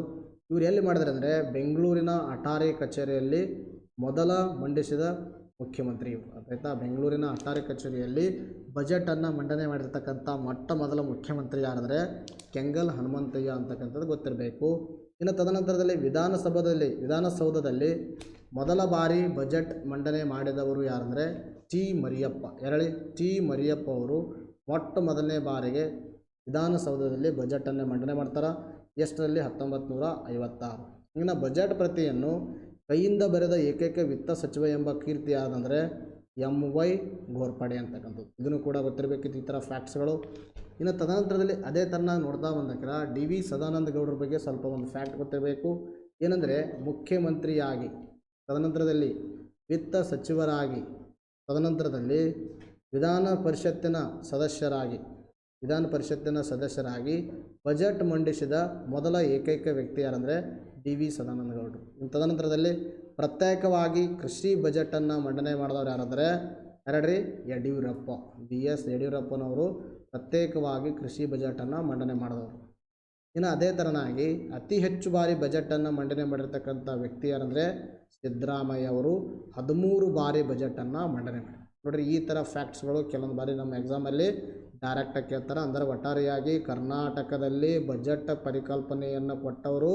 ಇವರು ಎಲ್ಲಿ ಮಾಡಿದ್ದಾರೆ ಅಂದರೆ ಬೆಂಗಳೂರಿನ ಅಟಾರಿ ಕಚೇರಿಯಲ್ಲಿ ಮೊದಲ ಮಂಡಿಸಿದ ಮುಖ್ಯಮಂತ್ರಿ ಇವರು. ಆಯಿತಾ. ಬೆಂಗಳೂರಿನ ಅಟಾರಿ ಕಚೇರಿಯಲ್ಲಿ ಬಜೆಟನ್ನು ಮಂಡನೆ ಮಾಡಿರ್ತಕ್ಕಂಥ ಮೊಟ್ಟ ಮೊದಲ ಮುಖ್ಯಮಂತ್ರಿ ಯಾರಂದರೆ ಕೆಂಗಲ್ ಹನುಮಂತಯ್ಯ ಅಂತಕ್ಕಂಥದ್ದು ಗೊತ್ತಿರಬೇಕು. ಇನ್ನು ತದನಂತರದಲ್ಲಿ ವಿಧಾನಸೌಧದಲ್ಲಿ ಮೊದಲ ಬಾರಿ ಬಜೆಟ್ ಮಂಡನೆ ಮಾಡಿದವರು ಯಾರಂದರೆ ಟಿ ಮರಿಯಪ್ಪ. ಟಿ ಮರಿಯಪ್ಪ ಅವರು ಮೊಟ್ಟ ಮೊದಲನೇ ಬಾರಿಗೆ ವಿಧಾನಸೌಧದಲ್ಲಿ ಬಜೆಟನ್ನು ಮಂಡನೆ ಮಾಡ್ತಾರೆ. ಎಷ್ಟರಲ್ಲಿ, 1956. ಇನ್ನು ಬಜೆಟ್ ಪ್ರತಿಯನ್ನು ಕೈಯಿಂದ ಬರೆದ ಏಕೈಕ ವಿತ್ತ ಸಚಿವ ಎಂಬ ಕೀರ್ತಿ ಯಾವುದಂದರೆ MY ಘೋರ್ಪಡೆ ಅಂತಕ್ಕಂಥದ್ದು. ಇದನ್ನು ಕೂಡ ಗೊತ್ತಿರಬೇಕಿತ್ತು, ಈ ಥರ ಫ್ಯಾಕ್ಟ್ಸ್ಗಳು. ಇನ್ನು ತದನಂತರದಲ್ಲಿ ಅದೇ ಥರನಾಗಿ ನೋಡ್ತಾ ಬಂದಾಗ DV ಸದಾನಂದ ಗೌಡರ ಬಗ್ಗೆ ಸ್ವಲ್ಪ ಒಂದು ಫ್ಯಾಕ್ಟ್ ಗೊತ್ತಿರಬೇಕು. ಏನಂದರೆ ಮುಖ್ಯಮಂತ್ರಿಯಾಗಿ, ತದನಂತರದಲ್ಲಿ ವಿತ್ತ ಸಚಿವರಾಗಿ, ತದನಂತರದಲ್ಲಿ ವಿಧಾನ ಪರಿಷತ್ತಿನ ಸದಸ್ಯರಾಗಿ ಬಜೆಟ್ ಮಂಡಿಸಿದ ಮೊದಲ ಏಕೈಕ ವ್ಯಕ್ತಿ ಯಾರಂದರೆ DV ಸದಾನಂದ ಗೌಡರು. ತದನಂತರದಲ್ಲಿ ಪ್ರತ್ಯೇಕವಾಗಿ ಕೃಷಿ ಬಜೆಟನ್ನು ಮಂಡನೆ ಮಾಡಿದವರು ಯಾರಂದರೆ ಯಾರ್ರಿ ಯಡಿಯೂರಪ್ಪ. BS ಯಡಿಯೂರಪ್ಪನವರು ಪ್ರತ್ಯೇಕವಾಗಿ ಕೃಷಿ ಬಜೆಟನ್ನು ಮಂಡನೆ ಮಾಡಿದವರು. ಇನ್ನು ಅದೇ ಥರನಾಗಿ ಅತಿ ಹೆಚ್ಚು ಬಾರಿ ಬಜೆಟನ್ನು ಮಂಡನೆ ಮಾಡಿರ್ತಕ್ಕಂಥ ವ್ಯಕ್ತಿ ಯಾರಂದರೆ ಸಿದ್ದರಾಮಯ್ಯ ಅವರು 13 ಬಾರಿ ಬಜೆಟನ್ನು ಮಂಡನೆ ಮಾಡಿ. ನೋಡಿರಿ, ಈ ಥರ ಫ್ಯಾಕ್ಟ್ಸ್ಗಳು ಕೆಲವೊಂದು ಬಾರಿ ನಮ್ಮ ಎಕ್ಸಾಮಲ್ಲಿ ಡೈರೆಕ್ಟಾಗಿ ಕೇಳ್ತಾರೆ. ಅಂದರೆ ಒಟ್ಟಾರೆಯಾಗಿ ಕರ್ನಾಟಕದಲ್ಲಿ ಬಜೆಟ್ ಪರಿಕಲ್ಪನೆಯನ್ನು ಕೊಟ್ಟವರು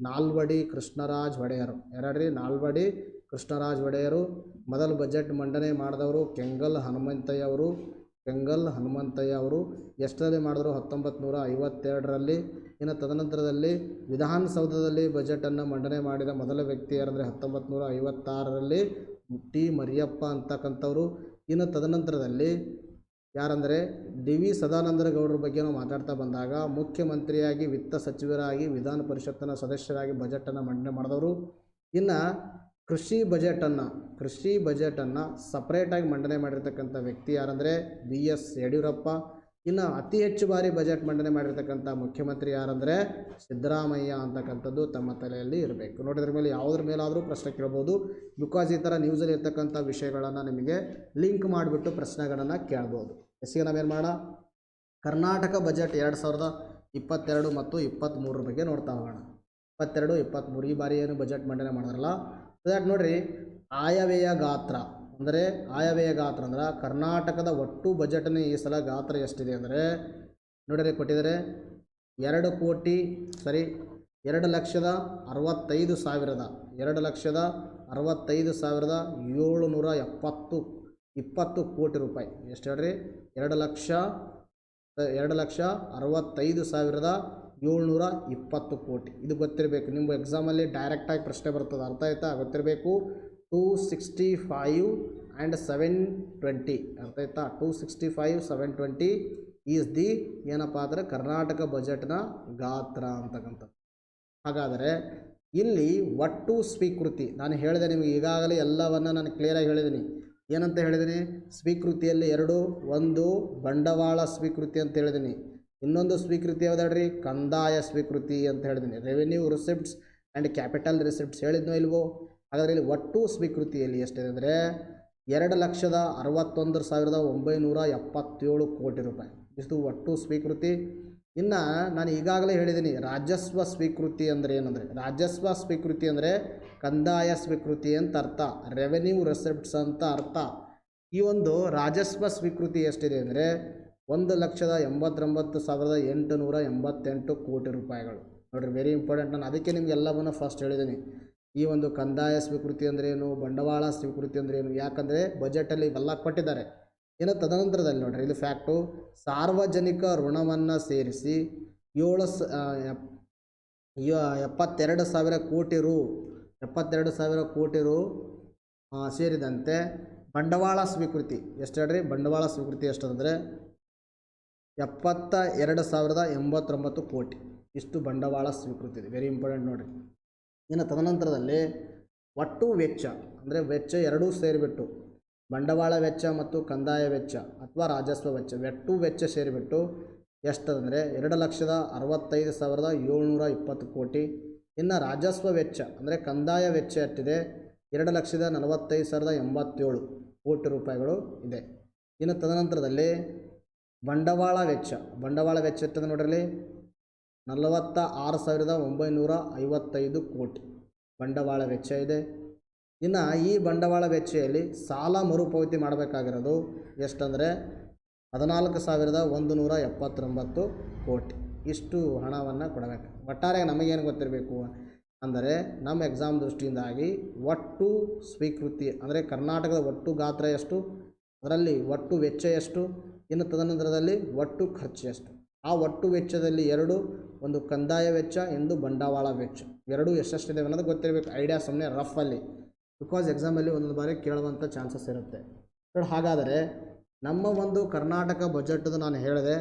ನಾಲ್ವಡಿ ಕೃಷ್ಣರಾಜ ಒಡೆಯರು. ಯಾರ್ರಿ ನಾಲ್ವಡಿ ಕೃಷ್ಣರಾಜ ಒಡೆಯರು. ಮೊದಲು ಬಜೆಟ್ ಮಂಡನೆ ಮಾಡಿದವರು ಕೆಂಗಲ್ ಹನುಮಂತಯ್ಯ ಅವರು ಎಷ್ಟರಲ್ಲಿ ಮಾಡಿದ್ರು 1952ರಲ್ಲಿ. ಇನ್ನು ತದನಂತರದಲ್ಲಿ ವಿಧಾನಸೌಧದಲ್ಲಿ ಬಜೆಟನ್ನು ಮಂಡನೆ ಮಾಡಿದ ಮೊದಲ ವ್ಯಕ್ತಿ ಯಾರಂದರೆ 1956ರಲ್ಲಿ ಟಿ ಮರಿಯಪ್ಪ ಅಂತಕ್ಕಂಥವ್ರು. ಇನ್ನು ತದನಂತರದಲ್ಲಿ ಯಾರಂದರೆ DV ಸದಾನಂದ ಗೌಡರ ಬಗ್ಗೆ ನಾವು ಮಾತಾಡ್ತಾ ಬಂದಾಗ ಮುಖ್ಯಮಂತ್ರಿಯಾಗಿ ವಿತ್ತ ಸಚಿವರಾಗಿ ವಿಧಾನ ಪರಿಷತ್ತಿನ ಸದಸ್ಯರಾಗಿ ಬಜೆಟನ್ನು ಮಂಡನೆ ಮಾಡಿದವರು. ಇನ್ನು ಕೃಷಿ ಬಜೆಟನ್ನು ಸಪ್ರೇಟಾಗಿ ಮಂಡನೆ ಮಾಡಿರ್ತಕ್ಕಂಥ ವ್ಯಕ್ತಿ ಯಾರಂದರೆ BS ಯಡಿಯೂರಪ್ಪ. ಇನ್ನು ಅತಿ ಹೆಚ್ಚು ಬಾರಿ ಬಜೆಟ್ ಮಂಡನೆ ಮಾಡಿರ್ತಕ್ಕಂಥ ಮುಖ್ಯಮಂತ್ರಿ ಯಾರಂದರೆ ಸಿದ್ದರಾಮಯ್ಯ ಅಂತಕ್ಕಂಥದ್ದು ತಮ್ಮ ತಲೆಯಲ್ಲಿ ಇರಬೇಕು. ನೋಡಿದ್ರ ಮೇಲೆ ಯಾವುದ್ರ ಮೇಲಾದರೂ ಪ್ರಶ್ನೆ ಕೇಳ್ಬೋದು. ಬಿಕಾಸ್ ಈ ಥರ ನ್ಯೂಸಲ್ಲಿ ಇರ್ತಕ್ಕಂಥ ವಿಷಯಗಳನ್ನು ನಿಮಗೆ ಲಿಂಕ್ ಮಾಡಿಬಿಟ್ಟು ಪ್ರಶ್ನೆಗಳನ್ನು ಕೇಳ್ಬೋದು. ಎಸ್ಸಿಗೆ ನಾವೇನು ಮಾಡೋಣ, ಕರ್ನಾಟಕ ಬಜೆಟ್ 2022 ಮತ್ತು 23 ಬಗ್ಗೆ ನೋಡ್ತಾ ಹೋಗೋಣ. 22, 23 ಈ ಬಾರಿ ಏನು ಬಜೆಟ್ ಮಂಡನೆ ಮಾಡಿದ್ರಲ್ಲ, ದಟ್ ನೋಡಿರಿ, ಆಯವ್ಯಯ ಗಾತ್ರ ಅಂದರೆ ಕರ್ನಾಟಕದ ಒಟ್ಟು ಬಜೆಟ್ನ ಈ ಸಲ ಗಾತ್ರ ಎಷ್ಟಿದೆ ಅಂದರೆ ನೋಡಿರಿ ಕೊಟ್ಟಿದ್ದಾರೆ 2,65,720 ಕೋಟಿ ರೂಪಾಯಿ. ಎಷ್ಟು ಹೇಳ್ರಿ, 2,65,720 ಕೋಟಿ. ಇದು ಗೊತ್ತಿರಬೇಕು, ನಿಮ್ಮ ಎಕ್ಸಾಮಲ್ಲಿ ಡೈರೆಕ್ಟಾಗಿ ಪ್ರಶ್ನೆ ಬರ್ತದೆ, ಅರ್ಥ ಆಯ್ತಾ, ಗೊತ್ತಿರಬೇಕು. 265 and 720 ಅರ್ಥ ಆಯ್ತಾ. 265, 720 ಈಸ್ ದಿ ಏನಪ್ಪ ಅಂದರೆ ಕರ್ನಾಟಕ ಬಜೆಟ್ನ ಗಾತ್ರ ಅಂತಕ್ಕಂಥದ್ದು. ಹಾಗಾದರೆ ಇಲ್ಲಿ ಒಟ್ಟು ಸ್ವೀಕೃತಿ ನಾನು ಹೇಳಿದೆ ನಿಮಗೆ ಈಗಾಗಲೇ ಎಲ್ಲವನ್ನು ನಾನು ಕ್ಲಿಯರಾಗಿ ಹೇಳಿದ್ದೀನಿ. ಏನಂತ ಹೇಳಿದ್ದೀನಿ, ಸ್ವೀಕೃತಿಯಲ್ಲಿ ಒಂದು ಬಂಡವಾಳ ಸ್ವೀಕೃತಿ ಅಂತ ಹೇಳಿದ್ದೀನಿ, ಇನ್ನೊಂದು ಸ್ವೀಕೃತಿ ಯಾವುದಾಡ್ರಿ, ಕಂದಾಯ ಸ್ವೀಕೃತಿ ಅಂತ ಹೇಳಿದ್ದೀನಿ. Revenue receipts and capital receipts ಹೇಳಿದ್ನೋ ಇಲ್ವೋ. ಹಾಗಾದರೆ ಇಲ್ಲಿ ಒಟ್ಟು ಸ್ವೀಕೃತಿಯಲ್ಲಿ ಎಷ್ಟಿದೆ ಅಂದರೆ 2,61,977 ಕೋಟಿ ರೂಪಾಯಿ. ಇಷ್ಟು ಒಟ್ಟು ಸ್ವೀಕೃತಿ. ಇನ್ನು ನಾನು ಈಗಾಗಲೇ ಹೇಳಿದ್ದೀನಿ ರಾಜಸ್ವ ಸ್ವೀಕೃತಿ ಅಂದರೆ ಏನಂದರೆ, ರಾಜಸ್ವ ಸ್ವೀಕೃತಿ ಅಂದರೆ ಕಂದಾಯ ಸ್ವೀಕೃತಿ ಅಂತ ಅರ್ಥ, ರೆವೆನ್ಯೂ ರಿಸಿಪ್ಟ್ಸ್ ಅಂತ ಅರ್ಥ. ಈ ಒಂದು ರಾಜಸ್ವ ಸ್ವೀಕೃತಿ ಎಷ್ಟಿದೆ ಅಂದರೆ 1,89,888 ಕೋಟಿ ರೂಪಾಯಿಗಳು. ನೋಡಿರಿ, ವೆರಿ ಇಂಪಾರ್ಟೆಂಟ್. ನಾನು ಅದಕ್ಕೆ ನಿಮ್ಗೆ ಎಲ್ಲವನ್ನೂ ಫಸ್ಟ್ ಹೇಳಿದ್ದೀನಿ. ಈ ಒಂದು ಕಂದಾಯ ಸ್ವೀಕೃತಿ ಅಂದ್ರೇನು, ಬಂಡವಾಳ ಸ್ವೀಕೃತಿ ಅಂದ್ರೇನು, ಯಾಕಂದರೆ ಬಜೆಟಲ್ಲಿ ಇವೆಲ್ಲ ಕೊಟ್ಟಿದ್ದಾರೆ. ಇನ್ನು ತದನಂತರದಲ್ಲಿ ನೋಡಿರಿ, ಇದು ಫ್ಯಾಕ್ಟು, ಸಾರ್ವಜನಿಕ ಋಣವನ್ನು ಸೇರಿಸಿ 72,000 ಕೋಟಿ ರು ಸೇರಿದಂತೆ ಬಂಡವಾಳ ಸ್ವೀಕೃತಿ ಎಷ್ಟು ಹೇಳ್ರಿ, ಬಂಡವಾಳ ಸ್ವೀಕೃತಿ ಎಷ್ಟಂದರೆ 72,089 ಕೋಟಿ. ಇಷ್ಟು ಬಂಡವಾಳ ಸ್ವೀಕೃತಿ ಇದೆ. ವೆರಿ ಇಂಪಾರ್ಟೆಂಟ್ ನೋಡಿರಿ. ಇನ್ನು ತದನಂತರದಲ್ಲಿ ಒಟ್ಟು ವೆಚ್ಚ ಅಂದರೆ ವೆಚ್ಚ ಎರಡೂ ಸೇರಿಬಿಟ್ಟು ಬಂಡವಾಳ ವೆಚ್ಚ ಮತ್ತು ಕಂದಾಯ ವೆಚ್ಚ ಅಥವಾ ರಾಜಸ್ವ ವೆಚ್ಚ ಒಟ್ಟು ವೆಚ್ಚ ಸೇರಿಬಿಟ್ಟು ಎಷ್ಟಂದರೆ 2,65,720 ಕೋಟಿ. ಇನ್ನು ರಾಜಸ್ವ ವೆಚ್ಚ ಅಂದರೆ ಕಂದಾಯ ವೆಚ್ಚ ಎಷ್ಟಿದೆ, 2,45,087 ಕೋಟಿ ರೂಪಾಯಿಗಳು ಇದೆ. ಇನ್ನು ತದನಂತರದಲ್ಲಿ ಬಂಡವಾಳ ವೆಚ್ಚ ಎಷ್ಟಂದ್ರೆ ನೋಡ್ರಲ್ಲಿ 46,955 ಕೋಟಿ ಬಂಡವಾಳ ವೆಚ್ಚ ಇದೆ. ಇನ್ನು ಈ ಬಂಡವಾಳ ವೆಚ್ಚದಲ್ಲಿ ಸಾಲ ಮರುಪಾವತಿ ಮಾಡಬೇಕಾಗಿರೋದು ಎಷ್ಟಂದರೆ 14,179 ಕೋಟಿ. ಇಷ್ಟು ಹಣವನ್ನು ಕೊಡಬೇಕು. ಒಟ್ಟಾರೆ ನಮಗೇನು ಗೊತ್ತಿರಬೇಕು ಅಂದರೆ ನಮ್ಮ ಎಕ್ಸಾಮ್ ದೃಷ್ಟಿಯಿಂದಾಗಿ ಒಟ್ಟು ಸ್ವೀಕೃತಿ ಅಂದರೆ ಕರ್ನಾಟಕದ ಒಟ್ಟು ಗಾತ್ರ ಎಷ್ಟು, ಅದರಲ್ಲಿ ಒಟ್ಟು ವೆಚ್ಚ ಎಷ್ಟು, ಇನ್ನು ತದನಂತರದಲ್ಲಿ ಒಟ್ಟು ಖರ್ಚು ಎಷ್ಟು. ಆ ಒಟ್ಟು ವೆಚ್ಚದಲ್ಲಿ ಒಂದು ಕಂದಾಯ ವೆಚ್ಚ, ಒಂದು ಬಂಡವಾಳ ವೆಚ್ಚ, ಎರಡೂ ಎಷ್ಟೆಷ್ಟಿದೆ ಅನ್ನೋದು ಗೊತ್ತಿರಬೇಕು. ಐಡಿಯಾ ಸುಮ್ಮನೆ ರಫಲ್ಲಿ, ಬಿಕಾಸ್ ಎಕ್ಸಾಮಲ್ಲಿ ಒಂದೊಂದು ಬಾರಿ ಕೇಳುವಂಥ ಚಾನ್ಸಸ್ ಇರುತ್ತೆ. ಹಾಗಾದರೆ ನಮ್ಮ ಒಂದು ಕರ್ನಾಟಕ ಬಜೆಟ್ದು ನಾನು ಹೇಳಿದೆ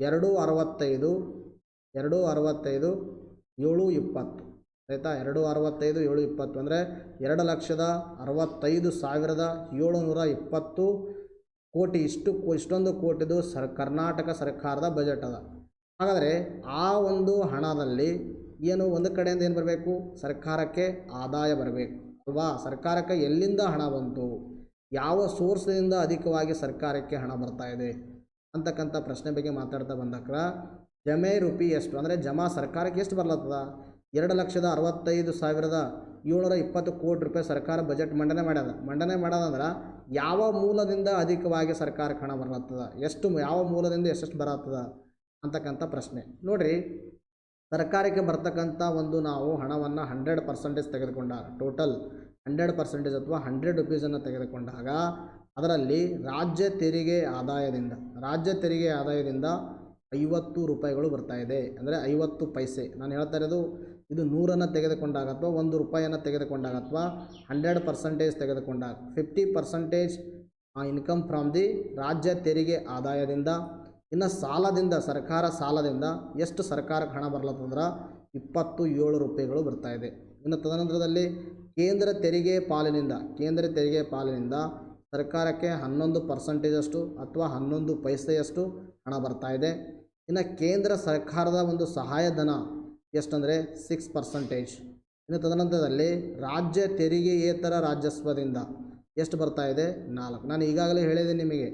265 720 ಆಯಿತಾ. 265 720 ಅಂದರೆ 2,65,720 ಕೋಟಿ. ಇಷ್ಟೊಂದು ಕೋಟಿದು ಕರ್ನಾಟಕ ಸರ್ಕಾರದ ಬಜೆಟ್ ಅದ. ಹಾಗಾದರೆ ಆ ಒಂದು ಹಣದಲ್ಲಿ ಏನು ಒಂದು ಕಡೆಯಿಂದ ಏನು ಬರಬೇಕು, ಸರ್ಕಾರಕ್ಕೆ ಆದಾಯ ಬರಬೇಕು. ಅಲ್ವಾ? ಸರ್ಕಾರಕ್ಕೆ ಎಲ್ಲಿಂದ ಹಣ ಬಂತು, ಯಾವ ಸೋರ್ಸ್ನಿಂದ ಅಧಿಕವಾಗಿ ಸರ್ಕಾರಕ್ಕೆ ಹಣ ಬರ್ತಾ ಇದೆ ಅಂತಕ್ಕಂಥ ಪ್ರಶ್ನೆ ಬಗ್ಗೆ ಮಾತಾಡ್ತಾ ಬಂದಕ್ರ ಜಮೆ ರೂಪಿ ಎಷ್ಟು ಅಂದರೆ ಜಮಾ ಸರ್ಕಾರಕ್ಕೆ ಎಷ್ಟು ಬರ್ಲತ್ತದ? 2,65,720 ಕೋಟಿ ರೂಪಾಯಿ ಸರ್ಕಾರ ಬಜೆಟ್ ಮಂಡನೆ ಮಾಡ್ಯದಂದ್ರೆ ಯಾವ ಮೂಲದಿಂದ ಅಧಿಕವಾಗಿ ಸರ್ಕಾರಕ್ಕೆ ಹಣ ಬರ್ಲತ್ತದ, ಎಷ್ಟು ಯಾವ ಮೂಲದಿಂದ ಎಷ್ಟೆಷ್ಟು ಬರತ್ತದ ಅಂತಕ್ಕಂಥ ಪ್ರಶ್ನೆ. ನೋಡಿರಿ, ಸರ್ಕಾರಕ್ಕೆ ಬರ್ತಕ್ಕಂಥ ಒಂದು ನಾವು ಹಣವನ್ನು 100% ತೆಗೆದುಕೊಂಡಾಗ, ಟೋಟಲ್ 100% ಅಥವಾ 100 ರೂಪೀಸನ್ನು ತೆಗೆದುಕೊಂಡಾಗ ಅದರಲ್ಲಿ ರಾಜ್ಯ ತೆರಿಗೆ ಆದಾಯದಿಂದ 50 ರೂಪಾಯಿಗಳು ಬರ್ತಾ ಇದೆ. ಅಂದರೆ 50 ಪೈಸೆ. ನಾನು ಹೇಳ್ತಾ ಇರೋದು ಇದು 100 ತೆಗೆದುಕೊಂಡಾಗ ಅಥವಾ 1 ರೂಪಾಯಿಯನ್ನು ತೆಗೆದುಕೊಂಡಾಗ ಅಥವಾ 100% ತೆಗೆದುಕೊಂಡಾಗ 50% ಇನ್ಕಮ್ ಫ್ರಾಮ್ ದಿ ರಾಜ್ಯ ತೆರಿಗೆ ಆದಾಯದಿಂದ. ಇನ್ನು ಸಾಲದಿಂದ, ಸರ್ಕಾರ ಸಾಲದಿಂದ ಎಷ್ಟು ಸರ್ಕಾರಕ್ಕೆ ಹಣ ಬರ್ಲತ್ತಂದ್ರೆ 27 ರೂಪಾಯಿಗಳು ಬರ್ತಾ ಇದೆ. ಇನ್ನು ತದನಂತರದಲ್ಲಿ ಕೇಂದ್ರ ತೆರಿಗೆ ಪಾಲಿನಿಂದ ಸರ್ಕಾರಕ್ಕೆ 11% ಅಥವಾ 11 ಪೈಸೆಯಷ್ಟು ಹಣ ಬರ್ತಾ ಇದೆ. ಇನ್ನು ಕೇಂದ್ರ ಸರ್ಕಾರದ ಒಂದು ಸಹಾಯಧನ ಎಷ್ಟಂದರೆ 6%. ಇನ್ನು ತದನಂತರದಲ್ಲಿ ರಾಜ್ಯ ತೆರಿಗೆಯೇತರ ರಾಜಸ್ವದಿಂದ ಎಷ್ಟು ಬರ್ತಾ ಇದೆ? 4. ನಾನು ಈಗಾಗಲೇ ಹೇಳಿದ್ದೀನಿ ನಿಮಗೆ,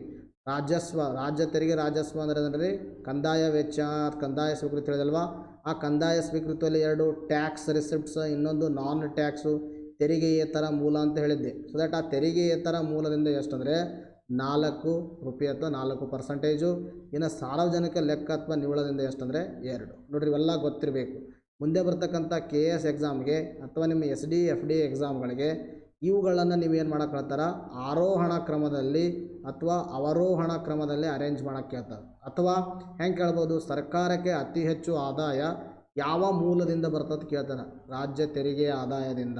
ರಾಜ್ಯ ತೆರಿಗೆ ರಾಜಸ್ವ ಅಂದರೆ ಅಂದರೆ ಕಂದಾಯ ವೆಚ್ಚ, ಕಂದಾಯ ಸ್ವೀಕೃತಿ ಹೇಳಿದಲ್ವಾ? ಆ ಕಂದಾಯ ಸ್ವೀಕೃತಿಯಲ್ಲಿ 2 ಟ್ಯಾಕ್ಸ್ ರಿಸಿಪ್ಟ್ಸ್, ಇನ್ನೊಂದು ನಾನ್ ಟ್ಯಾಕ್ಸು ತೆರಿಗೆಯೇತರ ಮೂಲ ಅಂತ ಹೇಳಿದ್ದೆ. ಸೊ ದಟ್ ಆ ತೆರಿಗೆಯೇತರ ಮೂಲದಿಂದ ಎಷ್ಟಂದರೆ 4 ರೂಪಾಯಿ ಅಥವಾ 4%. ಇನ್ನು ಸಾರ್ವಜನಿಕ ಲೆಕ್ಕ ಅಥವಾ ನಿವ್ವಳದಿಂದ ಎಷ್ಟಂದರೆ 2. ನೋಡಿರಿ, ಇವೆಲ್ಲ ಗೊತ್ತಿರಬೇಕು. ಮುಂದೆ ಬರ್ತಕ್ಕಂಥ KS ಎಕ್ಸಾಮ್ಗೆ ಅಥವಾ ನಿಮ್ಮ SD FD ಎಕ್ಸಾಮ್ಗಳಿಗೆ ಇವುಗಳನ್ನು ನೀವೇನು ಮಾಡೋಕ್ಕೆ ಹೇಳ್ತಾರೆ? ಆರೋಹಣ ಕ್ರಮದಲ್ಲಿ ಅಥವಾ ಅವರೋಹಣ ಕ್ರಮದಲ್ಲಿ ಅರೇಂಜ್ ಮಾಡೋಕ್ಕೆ ಹೇಳ್ತಾರೆ. ಅಥವಾ ಹೆಂಗೆ ಕೇಳ್ಬೋದು? ಸರ್ಕಾರಕ್ಕೆ ಅತಿ ಹೆಚ್ಚು ಆದಾಯ ಯಾವ ಮೂಲದಿಂದ ಬರ್ತದೆ ಕೇಳ್ತಾರೆ? ರಾಜ್ಯ ತೆರಿಗೆ ಆದಾಯದಿಂದ.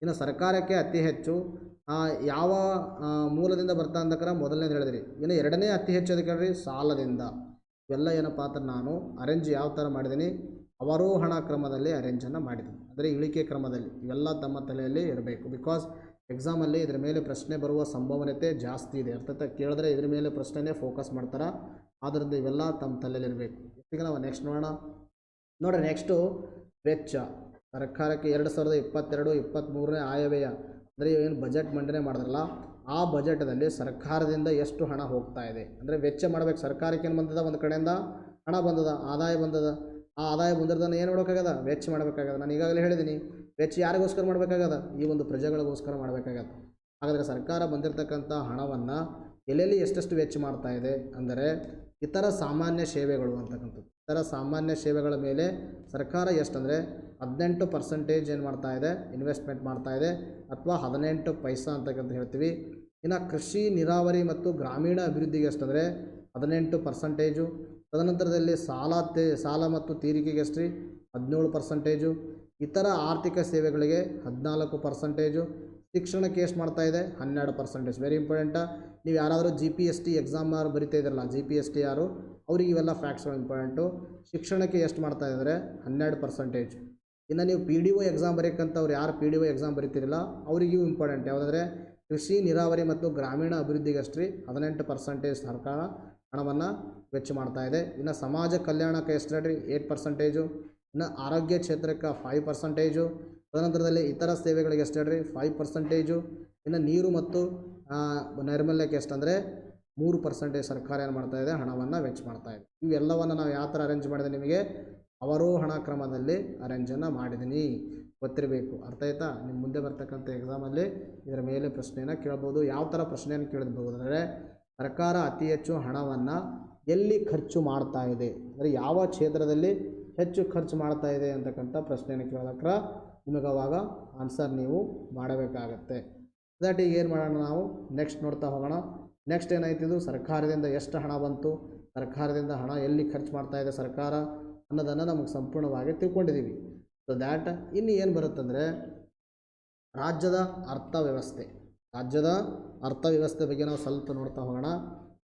ಇನ್ನು ಸರ್ಕಾರಕ್ಕೆ ಅತಿ ಹೆಚ್ಚು ಯಾವ ಮೂಲದಿಂದ ಬರ್ತಾ ಅಂದಕ್ರ ಮೊದಲನೇದು ಹೇಳಿದ್ರಿ. ಇನ್ನು ಎರಡನೇ ಅತಿ ಹೆಚ್ಚು ಅದಕ್ಕೆ ಹೇಳ್ರಿ ಸಾಲದಿಂದ. ಇವೆಲ್ಲ ಏನಪ್ಪ ಅಂತ ನಾನು ಅರೇಂಜ್ ಯಾವ ಥರ ಮಾಡಿದ್ದೀನಿ? ಅವರೋಹಣ ಕ್ರಮದಲ್ಲಿ ಅರೇಂಜನ್ನು ಮಾಡಿದ್ದೀನಿ, ಅಂದರೆ ಇಳಿಕೆ ಕ್ರಮದಲ್ಲಿ. ಇವೆಲ್ಲ ತಮ್ಮ ತಲೆಯಲ್ಲಿ ಇರಬೇಕು. ಬಿಕಾಸ್ ಎಕ್ಸಾಮಲ್ಲಿ ಇದ್ರ ಮೇಲೆ ಪ್ರಶ್ನೆ ಬರುವ ಸಂಭವನೀಯತೆ ಜಾಸ್ತಿ ಇದೆ. ಅರ್ಥಾತ್ ಕೇಳಿದ್ರೆ ಇದ್ರ ಮೇಲೆ ಪ್ರಶ್ನೆನೇ ಫೋಕಸ್ ಮಾಡ್ತಾರೆ. ಆದ್ದರಿಂದ ಇವೆಲ್ಲ ತಮ್ಮ ತಲೆಯಲ್ಲಿ ಇರಬೇಕು. ಈಗ ನಾವು ನೆಕ್ಸ್ಟ್ ನೋಡೋಣ. ನೋಡಿರಿ, ನೆಕ್ಸ್ಟು ವೆಚ್ಚ. ಸರ್ಕಾರಕ್ಕೆ 2022-23 ಆಯವ್ಯಯ ಅಂದರೆ ಏನು ಬಜೆಟ್ ಮಂಡನೆ ಮಾಡಿದ್ರಲ್ಲ, ಆ ಬಜೆಟಲ್ಲಿ ಸರ್ಕಾರದಿಂದ ಎಷ್ಟು ಹಣ ಹೋಗ್ತಾ ಇದೆ ಅಂದರೆ ವೆಚ್ಚ ಮಾಡಬೇಕು. ಸರ್ಕಾರಕ್ಕೆ ಏನು ಬಂದದ? ಒಂದು ಕಡೆಯಿಂದ ಹಣ ಬಂದದ, ಆದಾಯ ಬಂದದ. ಆ ಆದಾಯ ಬಂದಿರೋದನ್ನು ಏನು ಮಾಡಬೇಕಾಗದ? ವೆಚ್ಚ ಮಾಡಬೇಕಾಗದ. ನಾನು ಈಗಾಗಲೇ ಹೇಳಿದ್ದೀನಿ, ವೆಚ್ಚ ಯಾರಿಗೋಸ್ಕರ ಮಾಡಬೇಕಾಗದ? ಈ ಒಂದು ಪ್ರಜೆಗಳಿಗೋಸ್ಕರ ಮಾಡಬೇಕಾಗದ. ಹಾಗಾದರೆ ಸರ್ಕಾರ ಬಂದಿರತಕ್ಕಂಥ ಹಣವನ್ನು ಎಲ್ಲೆಲ್ಲಿ ಎಷ್ಟೆಷ್ಟು ವೆಚ್ಚ ಮಾಡ್ತಾ ಇದೆ ಅಂದರೆ ಇತರ ಸಾಮಾನ್ಯ ಸೇವೆಗಳು ಅಂತಕ್ಕಂಥದ್ದು. ಇತರ ಸಾಮಾನ್ಯ ಸೇವೆಗಳ ಮೇಲೆ ಸರ್ಕಾರ ಎಷ್ಟಂದರೆ 18% ಏನು ಮಾಡ್ತಾ ಇದೆ? ಇನ್ವೆಸ್ಟ್ಮೆಂಟ್ ಮಾಡ್ತಾ ಇದೆ, ಅಥವಾ 18 ಪೈಸಾ ಅಂತಕ್ಕಂತ ಹೇಳ್ತೀವಿ. ಇನ್ನು ಕೃಷಿ, ನೀರಾವರಿ ಮತ್ತು ಗ್ರಾಮೀಣ ಅಭಿವೃದ್ಧಿಗೆ ಎಷ್ಟಂದರೆ 18%. ತದನಂತರದಲ್ಲಿ ಸಾಲ ಮತ್ತು ತೀರಿಕೆಗೆ ಎಷ್ಟು ರೀ? 17%. ಇತರ ಆರ್ಥಿಕ ಸೇವೆಗಳಿಗೆ 14%. ಶಿಕ್ಷಣಕ್ಕೆ ಎಷ್ಟು ಮಾಡ್ತಾ ಇದೆ? 12%. Very important. ನೀವು ಯಾರಾದರೂ GPST ಎಕ್ಸಾಮ್ ಬರಿತಾ ಇದ್ರಲ್ಲ, GPST ಯಾರು ಅವ್ರಿಗೆ ಇವೆಲ್ಲ ಫ್ಯಾಕ್ಟ್ಸ್ಗಳು ಇಂಪಾರ್ಟೆಂಟು. ಶಿಕ್ಷಣಕ್ಕೆ ಎಷ್ಟು ಮಾಡ್ತಾ ಇದ್ದಾರೆ? 12%. ಇನ್ನು ನೀವು PDO ಎಕ್ಸಾಮ್ ಬರೆಯಕ್ಕಂಥವ್ರು ಯಾರು PDO ಎಕ್ಸಾಮ್ ಬರಿತೀರಿಲ್ಲ ಅವರಿಗೂ ಇಂಪಾರ್ಟೆಂಟ್ ಯಾವುದಂದರೆ ಕೃಷಿ, ನೀರಾವರಿ ಮತ್ತು ಗ್ರಾಮೀಣ ಅಭಿವೃದ್ಧಿಗೆ ಎಷ್ಟು ರೀ? 18% ಸರ್ಕಾರ ಹಣವನ್ನು ವೆಚ್ಚ ಮಾಡ್ತಾ ಇದೆ. ಇನ್ನು ಸಮಾಜ ಕಲ್ಯಾಣಕ್ಕೆ ಎಷ್ಟು ಹೇಳ್ರಿ? 8%. ಇನ್ನು ಆರೋಗ್ಯ ಕ್ಷೇತ್ರಕ್ಕೆ 5%. ತದನಂತರದಲ್ಲಿ ಇತರ ಸೇವೆಗಳಿಗೆ ಎಷ್ಟು ಹೇಳ್ರಿ? 5%. ಇನ್ನು ನೀರು ಮತ್ತು ನೈರ್ಮಲ್ಯಕ್ಕೆ ಎಷ್ಟಂದರೆ 3% ಸರ್ಕಾರ ಏನು ಮಾಡ್ತಾ ಇದೆ? ಹಣವನ್ನು ವೆಚ್ಚ ಮಾಡ್ತಾ ಇದೆ. ಇವೆಲ್ಲವನ್ನು ನಾವು ಯಾವ ಥರ ಅರೇಂಜ್ ಮಾಡಿದೆ? ನಿಮಗೆ ಅವರೋಹಣ ಕ್ರಮದಲ್ಲಿ ಅರೇಂಜನ್ನು ಮಾಡಿದ್ದೀನಿ, ಗೊತ್ತಿರಬೇಕು. ಅರ್ಥ ಆಯ್ತಾ? ನಿಮ್ಮ ಮುಂದೆ ಬರ್ತಕ್ಕಂಥ ಎಕ್ಸಾಮಲ್ಲಿ ಇದರ ಮೇಲೆ ಪ್ರಶ್ನೆಯನ್ನು ಕೇಳ್ಬೋದು. ಯಾವ ಥರ ಪ್ರಶ್ನೆಯನ್ನು ಕೇಳಬಹುದು ಅಂದರೆ ಸರ್ಕಾರ ಅತಿ ಹೆಚ್ಚು ಹಣವನ್ನು ಎಲ್ಲಿ ಖರ್ಚು ಮಾಡ್ತಾ ಇದೆ ಅಂದರೆ ಯಾವ ಕ್ಷೇತ್ರದಲ್ಲಿ ಹೆಚ್ಚು ಖರ್ಚು ಮಾಡ್ತಾ ಇದೆ ಅಂತಕ್ಕಂಥ ಪ್ರಶ್ನೆಯನ್ನು ಕೇಳೋದಕ್ಕೆ ನಿಮಗೆ ಅವಾಗ ಆನ್ಸರ್ ನೀವು ಮಾಡಬೇಕಾಗತ್ತೆ. ದಟ್ ಈಗ ಏನು ಮಾಡೋಣ? ನಾವು ನೆಕ್ಸ್ಟ್ ನೋಡ್ತಾ ಹೋಗೋಣ. ನೆಕ್ಸ್ಟ್ ಏನಾಯ್ತಿದು? ಸರ್ಕಾರದಿಂದ ಎಷ್ಟು ಹಣ ಬಂತು, ಸರ್ಕಾರದಿಂದ ಹಣ ಎಲ್ಲಿ ಖರ್ಚು ಮಾಡ್ತಾ ಇದೆ ಸರ್ಕಾರ ಅನ್ನೋದನ್ನು ನಮಗೆ ಸಂಪೂರ್ಣವಾಗಿ ತಿಳ್ಕೊಂಡಿದ್ದೀವಿ. ಸೊ ದ್ಯಾಟ್ ಇನ್ನು ಏನು ಬರುತ್ತಂದರೆ ರಾಜ್ಯದ ಅರ್ಥವ್ಯವಸ್ಥೆ ಬಗ್ಗೆ ನಾವು ಸ್ವಲ್ಪ ನೋಡ್ತಾ ಹೋಗೋಣ.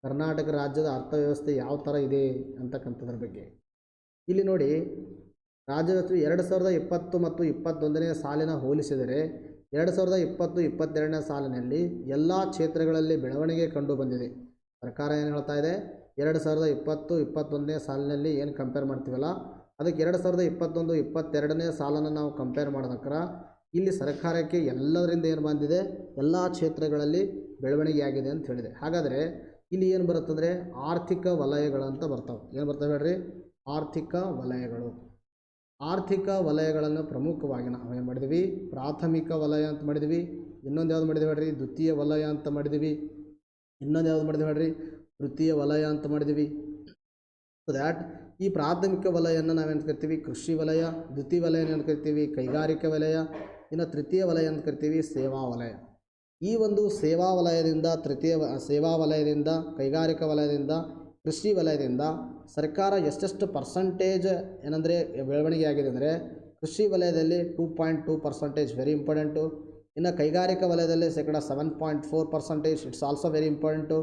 ಕರ್ನಾಟಕ ರಾಜ್ಯದ ಅರ್ಥವ್ಯವಸ್ಥೆ ಯಾವ ಥರ ಇದೆ ಅಂತಕ್ಕಂಥದ್ರ ಬಗ್ಗೆ ಇಲ್ಲಿ ನೋಡಿ. ರಾಜ್ಯದ 2020 ಮತ್ತು 21ನೇ ಸಾಲಿನ ಹೋಲಿಸಿದರೆ 2020-22ನೇ ಸಾಲಿನಲ್ಲಿ ಎಲ್ಲ ಕ್ಷೇತ್ರಗಳಲ್ಲಿ ಬೆಳವಣಿಗೆ ಕಂಡು ಬಂದಿದೆ. ಸರ್ಕಾರ ಏನು ಹೇಳ್ತಾ ಇದೆ? 2020-21ನೇ ಸಾಲಿನಲ್ಲಿ ಏನು ಕಂಪೇರ್ ಮಾಡ್ತೀವಲ್ಲ ಅದಕ್ಕೆ 2021-22ನೇ ಸಾಲನ್ನು ನಾವು ಕಂಪೇರ್ ಮಾಡಿದಕ್ರ ಇಲ್ಲಿ ಸರ್ಕಾರಕ್ಕೆ ಎಲ್ಲದರಿಂದ ಏನು ಬಂದಿದೆ, ಎಲ್ಲ ಕ್ಷೇತ್ರಗಳಲ್ಲಿ ಬೆಳವಣಿಗೆಯಾಗಿದೆ ಅಂತ ಹೇಳಿದೆ. ಹಾಗಾದರೆ ಇಲ್ಲಿ ಏನು ಬರುತ್ತಂದರೆ ಆರ್ಥಿಕ ವಲಯಗಳಂತ ಬರ್ತಾವೆ. ಏನು ಬರ್ತವೆ ಹೇಳ್ರಿ? ಆರ್ಥಿಕ ವಲಯಗಳು. ಆರ್ಥಿಕ ವಲಯಗಳನ್ನು ಪ್ರಮುಖವಾಗಿ ನಾವು ಏನು ಮಾಡಿದ್ವಿ? ಪ್ರಾಥಮಿಕ ವಲಯ ಅಂತ ಮಾಡಿದ್ವಿ. ಇನ್ನೊಂದು ಯಾವ್ದು ಮಾಡಿದ್ವಿ ಹೇಳ್ರಿ? ದ್ವಿತೀಯ ವಲಯ ಅಂತ ಮಾಡಿದ್ವಿ. ಇನ್ನೊಂದು ಯಾವ್ದು ಮಾಡಿದ್ವಿ ಹೇಳ್ರಿ? ತೃತೀಯ ವಲಯ ಅಂತ ಮಾಡಿದ್ವಿ. ಸೊ ದ್ಯಾಟ್ ಈ ಪ್ರಾಥಮಿಕ ವಲಯವನ್ನು ನಾವೇನು ಕರಿತೀವಿ? ಕೃಷಿ ವಲಯ. ದ್ವಿತೀಯ ವಲಯ ಏನು ಕರಿತೀವಿ? ಕೈಗಾರಿಕಾ ವಲಯ. ಇನ್ನು ತೃತೀಯ ವಲಯ ಅಂತ ಕರಿತೀವಿ ಸೇವಾ ವಲಯ. ಈ ಒಂದು ಸೇವಾ ವಲಯದಿಂದ, ಸೇವಾ ವಲಯದಿಂದ, ಕೈಗಾರಿಕಾ ವಲಯದಿಂದ, ಕೃಷಿ ವಲಯದಿಂದ ಸರ್ಕಾರ ಎಷ್ಟೆಷ್ಟು ಪರ್ಸಂಟೇಜ್ ಏನಂದರೆ ಬೆಳವಣಿಗೆ ಆಗಿದೆ ಅಂದರೆ, ಕೃಷಿ ವಲಯದಲ್ಲಿ 2.2% ವೆರಿ ಇಂಪಾರ್ಟೆಂಟು. ಇನ್ನು ಕೈಗಾರಿಕಾ ವಲಯದಲ್ಲಿ 7.4%, ಇಟ್ಸ್ ಆಲ್ಸೋ ವೆರಿ ಇಂಪಾರ್ಟೆಂಟು.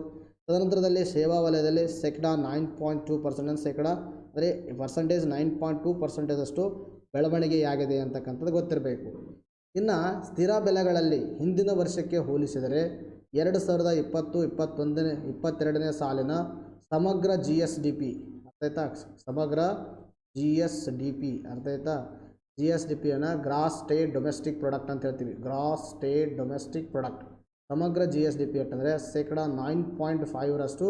ತದನಂತರದಲ್ಲಿ ಸೇವಾ ವಲಯದಲ್ಲಿ 9.2% ಅಂದರೆ ಪರ್ಸಂಟೇಜ್ 9.2% ಬೆಳವಣಿಗೆಯಾಗಿದೆ ಅಂತಕ್ಕಂಥದ್ದು ಗೊತ್ತಿರಬೇಕು. ಇನ್ನು ಸ್ಥಿರ ಬೆಲೆಗಳಲ್ಲಿ ಹಿಂದಿನ ವರ್ಷಕ್ಕೆ ಹೋಲಿಸಿದರೆ 2020-22ನೇ ಸಾಲಿನ ಸಮಗ್ರ GSDP ಅರ್ಥ ಆಯ್ತಾ? ಸಮಗ್ರ GSDP ಅರ್ಥ ಆಯ್ತಾ? GSDPಯನ್ನು ಗ್ರಾಸ್ ಸ್ಟೇಟ್ ಡೊಮೆಸ್ಟಿಕ್ ಪ್ರಾಡಕ್ಟ್ ಅಂತ ಹೇಳ್ತೀವಿ. ಗ್ರಾಸ್ ಸ್ಟೇಟ್ ಡೊಮೆಸ್ಟಿಕ್ ಪ್ರಾಡಕ್ಟ್ ಸಮಗ್ರ GSDP ಅಂತಂದರೆ 9.5%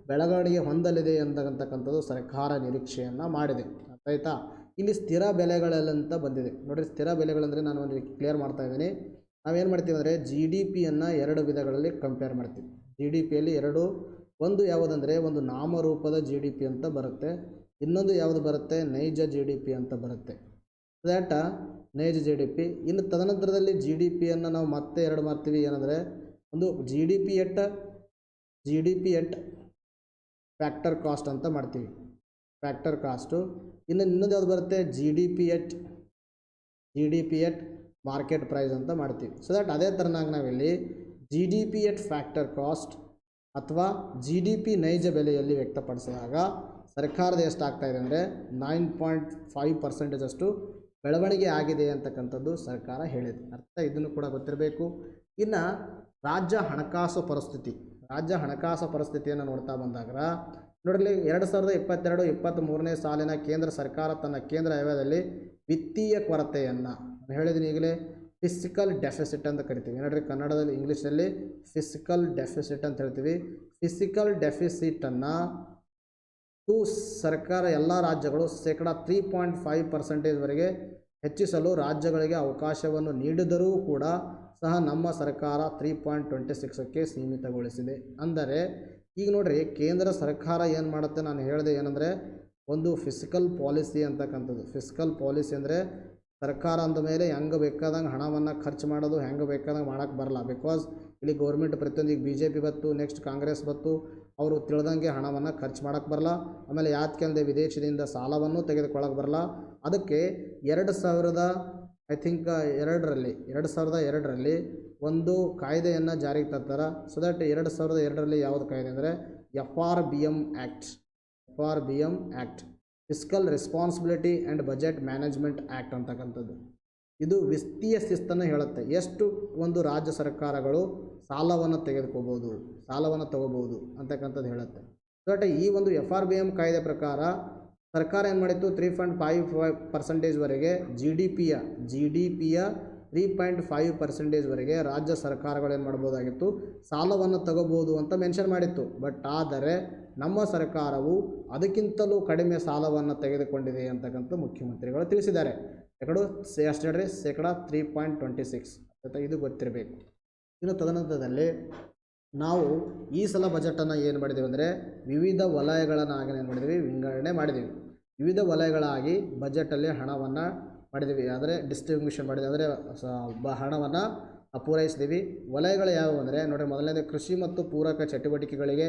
ಬೆಳವಣಿಗೆ ಹೊಂದಲಿದೆ ಅಂತಕ್ಕಂಥದ್ದು ಸರ್ಕಾರ ನಿರೀಕ್ಷೆಯನ್ನು ಮಾಡಿದೆ. ಅರ್ಥ ಆಯ್ತಾ? ಇಲ್ಲಿ ಸ್ಥಿರ ಬೆಲೆಗಳಲ್ಲಂತ ಬಂದಿದೆ ನೋಡಿರಿ. ಸ್ಥಿರ ಬೆಲೆಗಳಂದರೆ ನಾನು ಒಂದು ಕ್ಲಿಯರ್ ಮಾಡ್ತಾ ಇದ್ದೀನಿ. ನಾವೇನು ಮಾಡ್ತೀವಿ ಅಂದರೆ GDPಯನ್ನು 2 ವಿಧಗಳಲ್ಲಿ ಕಂಪೇರ್ ಮಾಡ್ತೀವಿ. GDPಯಲ್ಲಿ ಒಂದು ಯಾವುದಂದರೆ ಒಂದು ನಾಮರೂಪದ GDP ಅಂತ ಬರುತ್ತೆ, ಇನ್ನೊಂದು ಯಾವುದು ಬರುತ್ತೆ? ನೈಜ GDP ಅಂತ ಬರುತ್ತೆ. ದ್ಯಾಟ ನೈಜ GDP. ಇನ್ನು ತದನಂತರದಲ್ಲಿ GDPಯನ್ನು ನಾವು ಮತ್ತೆ 2 ಮಾಡ್ತೀವಿ. ಏನಂದರೆ ಒಂದು GDP ಎಟ್ ಫ್ಯಾಕ್ಟರ್ ಕಾಸ್ಟ್ ಅಂತ ಮಾಡ್ತೀವಿ, ಫ್ಯಾಕ್ಟರ್ ಕಾಸ್ಟು. ಇನ್ನೊಂದು ಯಾವುದು ಬರುತ್ತೆ? GDP ಎಟ್ ಮಾರ್ಕೆಟ್ ಪ್ರೈಸ್ ಅಂತ ಮಾಡ್ತೀವಿ. ಸೊ ದ್ಯಾಟ್ ಅದೇ ಥರನಾಗಿ ನಾವಿಲ್ಲಿ GDP ಎಟ್ ಫ್ಯಾಕ್ಟರ್ ಕಾಸ್ಟ್ ಅಥವಾ GDP ನೈಜ ಬೆಲೆಯಲ್ಲಿ ವ್ಯಕ್ತಪಡಿಸಿದಾಗ ಸರ್ಕಾರದ ಎಷ್ಟಾಗ್ತಾಯಿದೆ ಅಂದರೆ 9.5% ಅಷ್ಟು ಬೆಳವಣಿಗೆ ಆಗಿದೆ ಅಂತಕ್ಕಂಥದ್ದು ಸರ್ಕಾರ ಹೇಳಿದೆ. ಅರ್ಥ ಇದನ್ನು ಕೂಡ ಗೊತ್ತಿರಬೇಕು. ಇನ್ನು ರಾಜ್ಯ ಹಣಕಾಸು ಪರಿಸ್ಥಿತಿಯನ್ನು ನೋಡ್ತಾ ಬಂದಾಗ ನೋಡಲಿ 2022-23ನೇ ಸಾಲಿನ ಕೇಂದ್ರ ಸರ್ಕಾರ ತನ್ನ ಕೇಂದ್ರ ಆಯವ್ಯಯದಲ್ಲಿ ವಿತ್ತೀಯ ಕೊರತೆಯನ್ನು ಹೇಳಿದ್ದೀನಿ ಈಗಲೇ ಫಿಸಿಕಲ್ ಡೆಫಿಸಿಟ್ ಅಂತ ಕರಿತೀವಿ. ನೋಡಿರಿ ಕನ್ನಡದಲ್ಲಿ, ಇಂಗ್ಲೀಷಲ್ಲಿ ಫಿಸಿಕಲ್ ಡೆಫಿಸಿಟ್ ಅಂತ ಹೇಳ್ತೀವಿ. ಫಿಸಿಕಲ್ ಡೆಫಿಸಿಟನ್ನು ಸರ್ಕಾರ ಎಲ್ಲ ರಾಜ್ಯಗಳು 3.5%ವರೆಗೆ ಹೆಚ್ಚಿಸಲು ರಾಜ್ಯಗಳಿಗೆ ಅವಕಾಶವನ್ನು ನೀಡಿದರೂ ಕೂಡ ಸಹ ನಮ್ಮ ಸರ್ಕಾರ 3.26ಕ್ಕೆ ಸೀಮಿತಗೊಳಿಸಿದೆ. ಅಂದರೆ ಈಗ ನೋಡಿರಿ ಕೇಂದ್ರ ಸರ್ಕಾರ ಏನು ಮಾಡುತ್ತೆ? ನಾನು ಹೇಳಿದೆ ಏನಂದರೆ ಒಂದು ಫಿಸಿಕಲ್ ಪಾಲಿಸಿ ಅಂತಕ್ಕಂಥದ್ದು. ಫಿಸಿಕಲ್ ಪಾಲಿಸಿ ಅಂದರೆ ಸರ್ಕಾರ ಅಂದ ಮೇಲೆ ಹೆಂಗೆ ಬೇಕಾದಂಗೆ ಹಣವನ್ನು ಖರ್ಚು ಮಾಡೋದು, ಹೆಂಗೆ ಬೇಕಾದಂಗೆ ಮಾಡೋಕ್ಕೆ ಬರಲ್ಲ. ಬಿಕಾಸ್ ಇಲ್ಲಿ ಗೌರ್ಮೆಂಟ್ ಪ್ರತಿಯೊಂದು ಈಗ BJP ಬತ್ತು, ನೆಕ್ಸ್ಟ್ ಕಾಂಗ್ರೆಸ್ ಬತ್ತು, ಅವರು ತಿಳಿದಂಗೆ ಹಣವನ್ನು ಖರ್ಚು ಮಾಡೋಕ್ಕೆ ಬರಲ್ಲ. ಆಮೇಲೆ ಯಾತ್ಕೆಂದರೆ ವಿದೇಶದಿಂದ ಸಾಲವನ್ನು ತೆಗೆದುಕೊಳ್ಳೋಕೆ ಬರಲ್ಲ. ಅದಕ್ಕೆ 2002ರಲ್ಲಿ ಒಂದು ಕಾಯ್ದೆಯನ್ನು ಜಾರಿಗೆ ತರ್ತಾರೆ. ಸೊ ದಟ್ 2002ರಲ್ಲಿ ಯಾವುದು ಕಾಯ್ದೆ ಅಂದರೆ FRBM act, fiscal responsibility and budget management act ಅಂತಕ್ಕಂಥದ್ದು. ಇದು ವಿತ್ತೀಯ ಶಿಸ್ತನ್ನು ಹೇಳುತ್ತೆ. ಎಷ್ಟು ಒಂದು ರಾಜ್ಯ ಸರ್ಕಾರಗಳು ಸಾಲವನ್ನು ತಗೋಬೋದು ಅಂತಕ್ಕಂಥದ್ದು ಹೇಳುತ್ತೆ. ಸೊ ದಟ್ ಈ ಒಂದು FRBM ಕಾಯ್ದೆ ಪ್ರಕಾರ ಸರ್ಕಾರ ಏನು ಮಾಡಿತ್ತು? 3.5%ವರೆಗೆ GDPಯ 3.5%ವರೆಗೆ ರಾಜ್ಯ ಸರ್ಕಾರಗಳು ಏನು ಮಾಡ್ಬೋದಾಗಿತ್ತು? ಸಾಲವನ್ನು ತಗೋಬೋದು ಅಂತ ಮೆನ್ಷನ್ ಮಾಡಿತ್ತು. ಬಟ್ ಆದರೆ ನಮ್ಮ ಸರ್ಕಾರವು ಅದಕ್ಕಿಂತಲೂ ಕಡಿಮೆ ಸಾಲವನ್ನು ತೆಗೆದುಕೊಂಡಿದೆ ಅಂತಕ್ಕಂಥ ಮುಖ್ಯಮಂತ್ರಿಗಳು ತಿಳಿಸಿದ್ದಾರೆ. ಎಷ್ಟು ಹೇಳ್ರಿ? 3.26%. ಇದು ಗೊತ್ತಿರಬೇಕು. ಇನ್ನು ತದನಂತರದಲ್ಲಿ ನಾವು ಈ ಸಲ ಬಜೆಟನ್ನು ಏನು ಮಾಡಿದ್ದೀವಿ ಅಂದರೆ ವಿವಿಧ ವಲಯಗಳನ್ನಾಗಿ ಏನು ಮಾಡಿದ್ದೀವಿ? ವಿಂಗಡಣೆ ಮಾಡಿದ್ದೀವಿ. ವಿವಿಧ ವಲಯಗಳಾಗಿ ಬಜೆಟಲ್ಲಿ ಹಣವನ್ನು ಮಾಡಿದ್ದೀವಿ, ಅಂದರೆ ಡಿಸ್ಟ್ರಿಬ್ಯೂಷನ್ ಮಾಡಿದ್ದೀವಿ, ಅಂದರೆ ಹಣವನ್ನು ಪೂರೈಸಿದ್ದೀವಿ. ವಲಯಗಳು ಯಾವುವು ಅಂದರೆ ನೋಡಿರಿ, ಮೊದಲನೇದು ಕೃಷಿ ಮತ್ತು ಪೂರಕ ಚಟುವಟಿಕೆಗಳಿಗೆ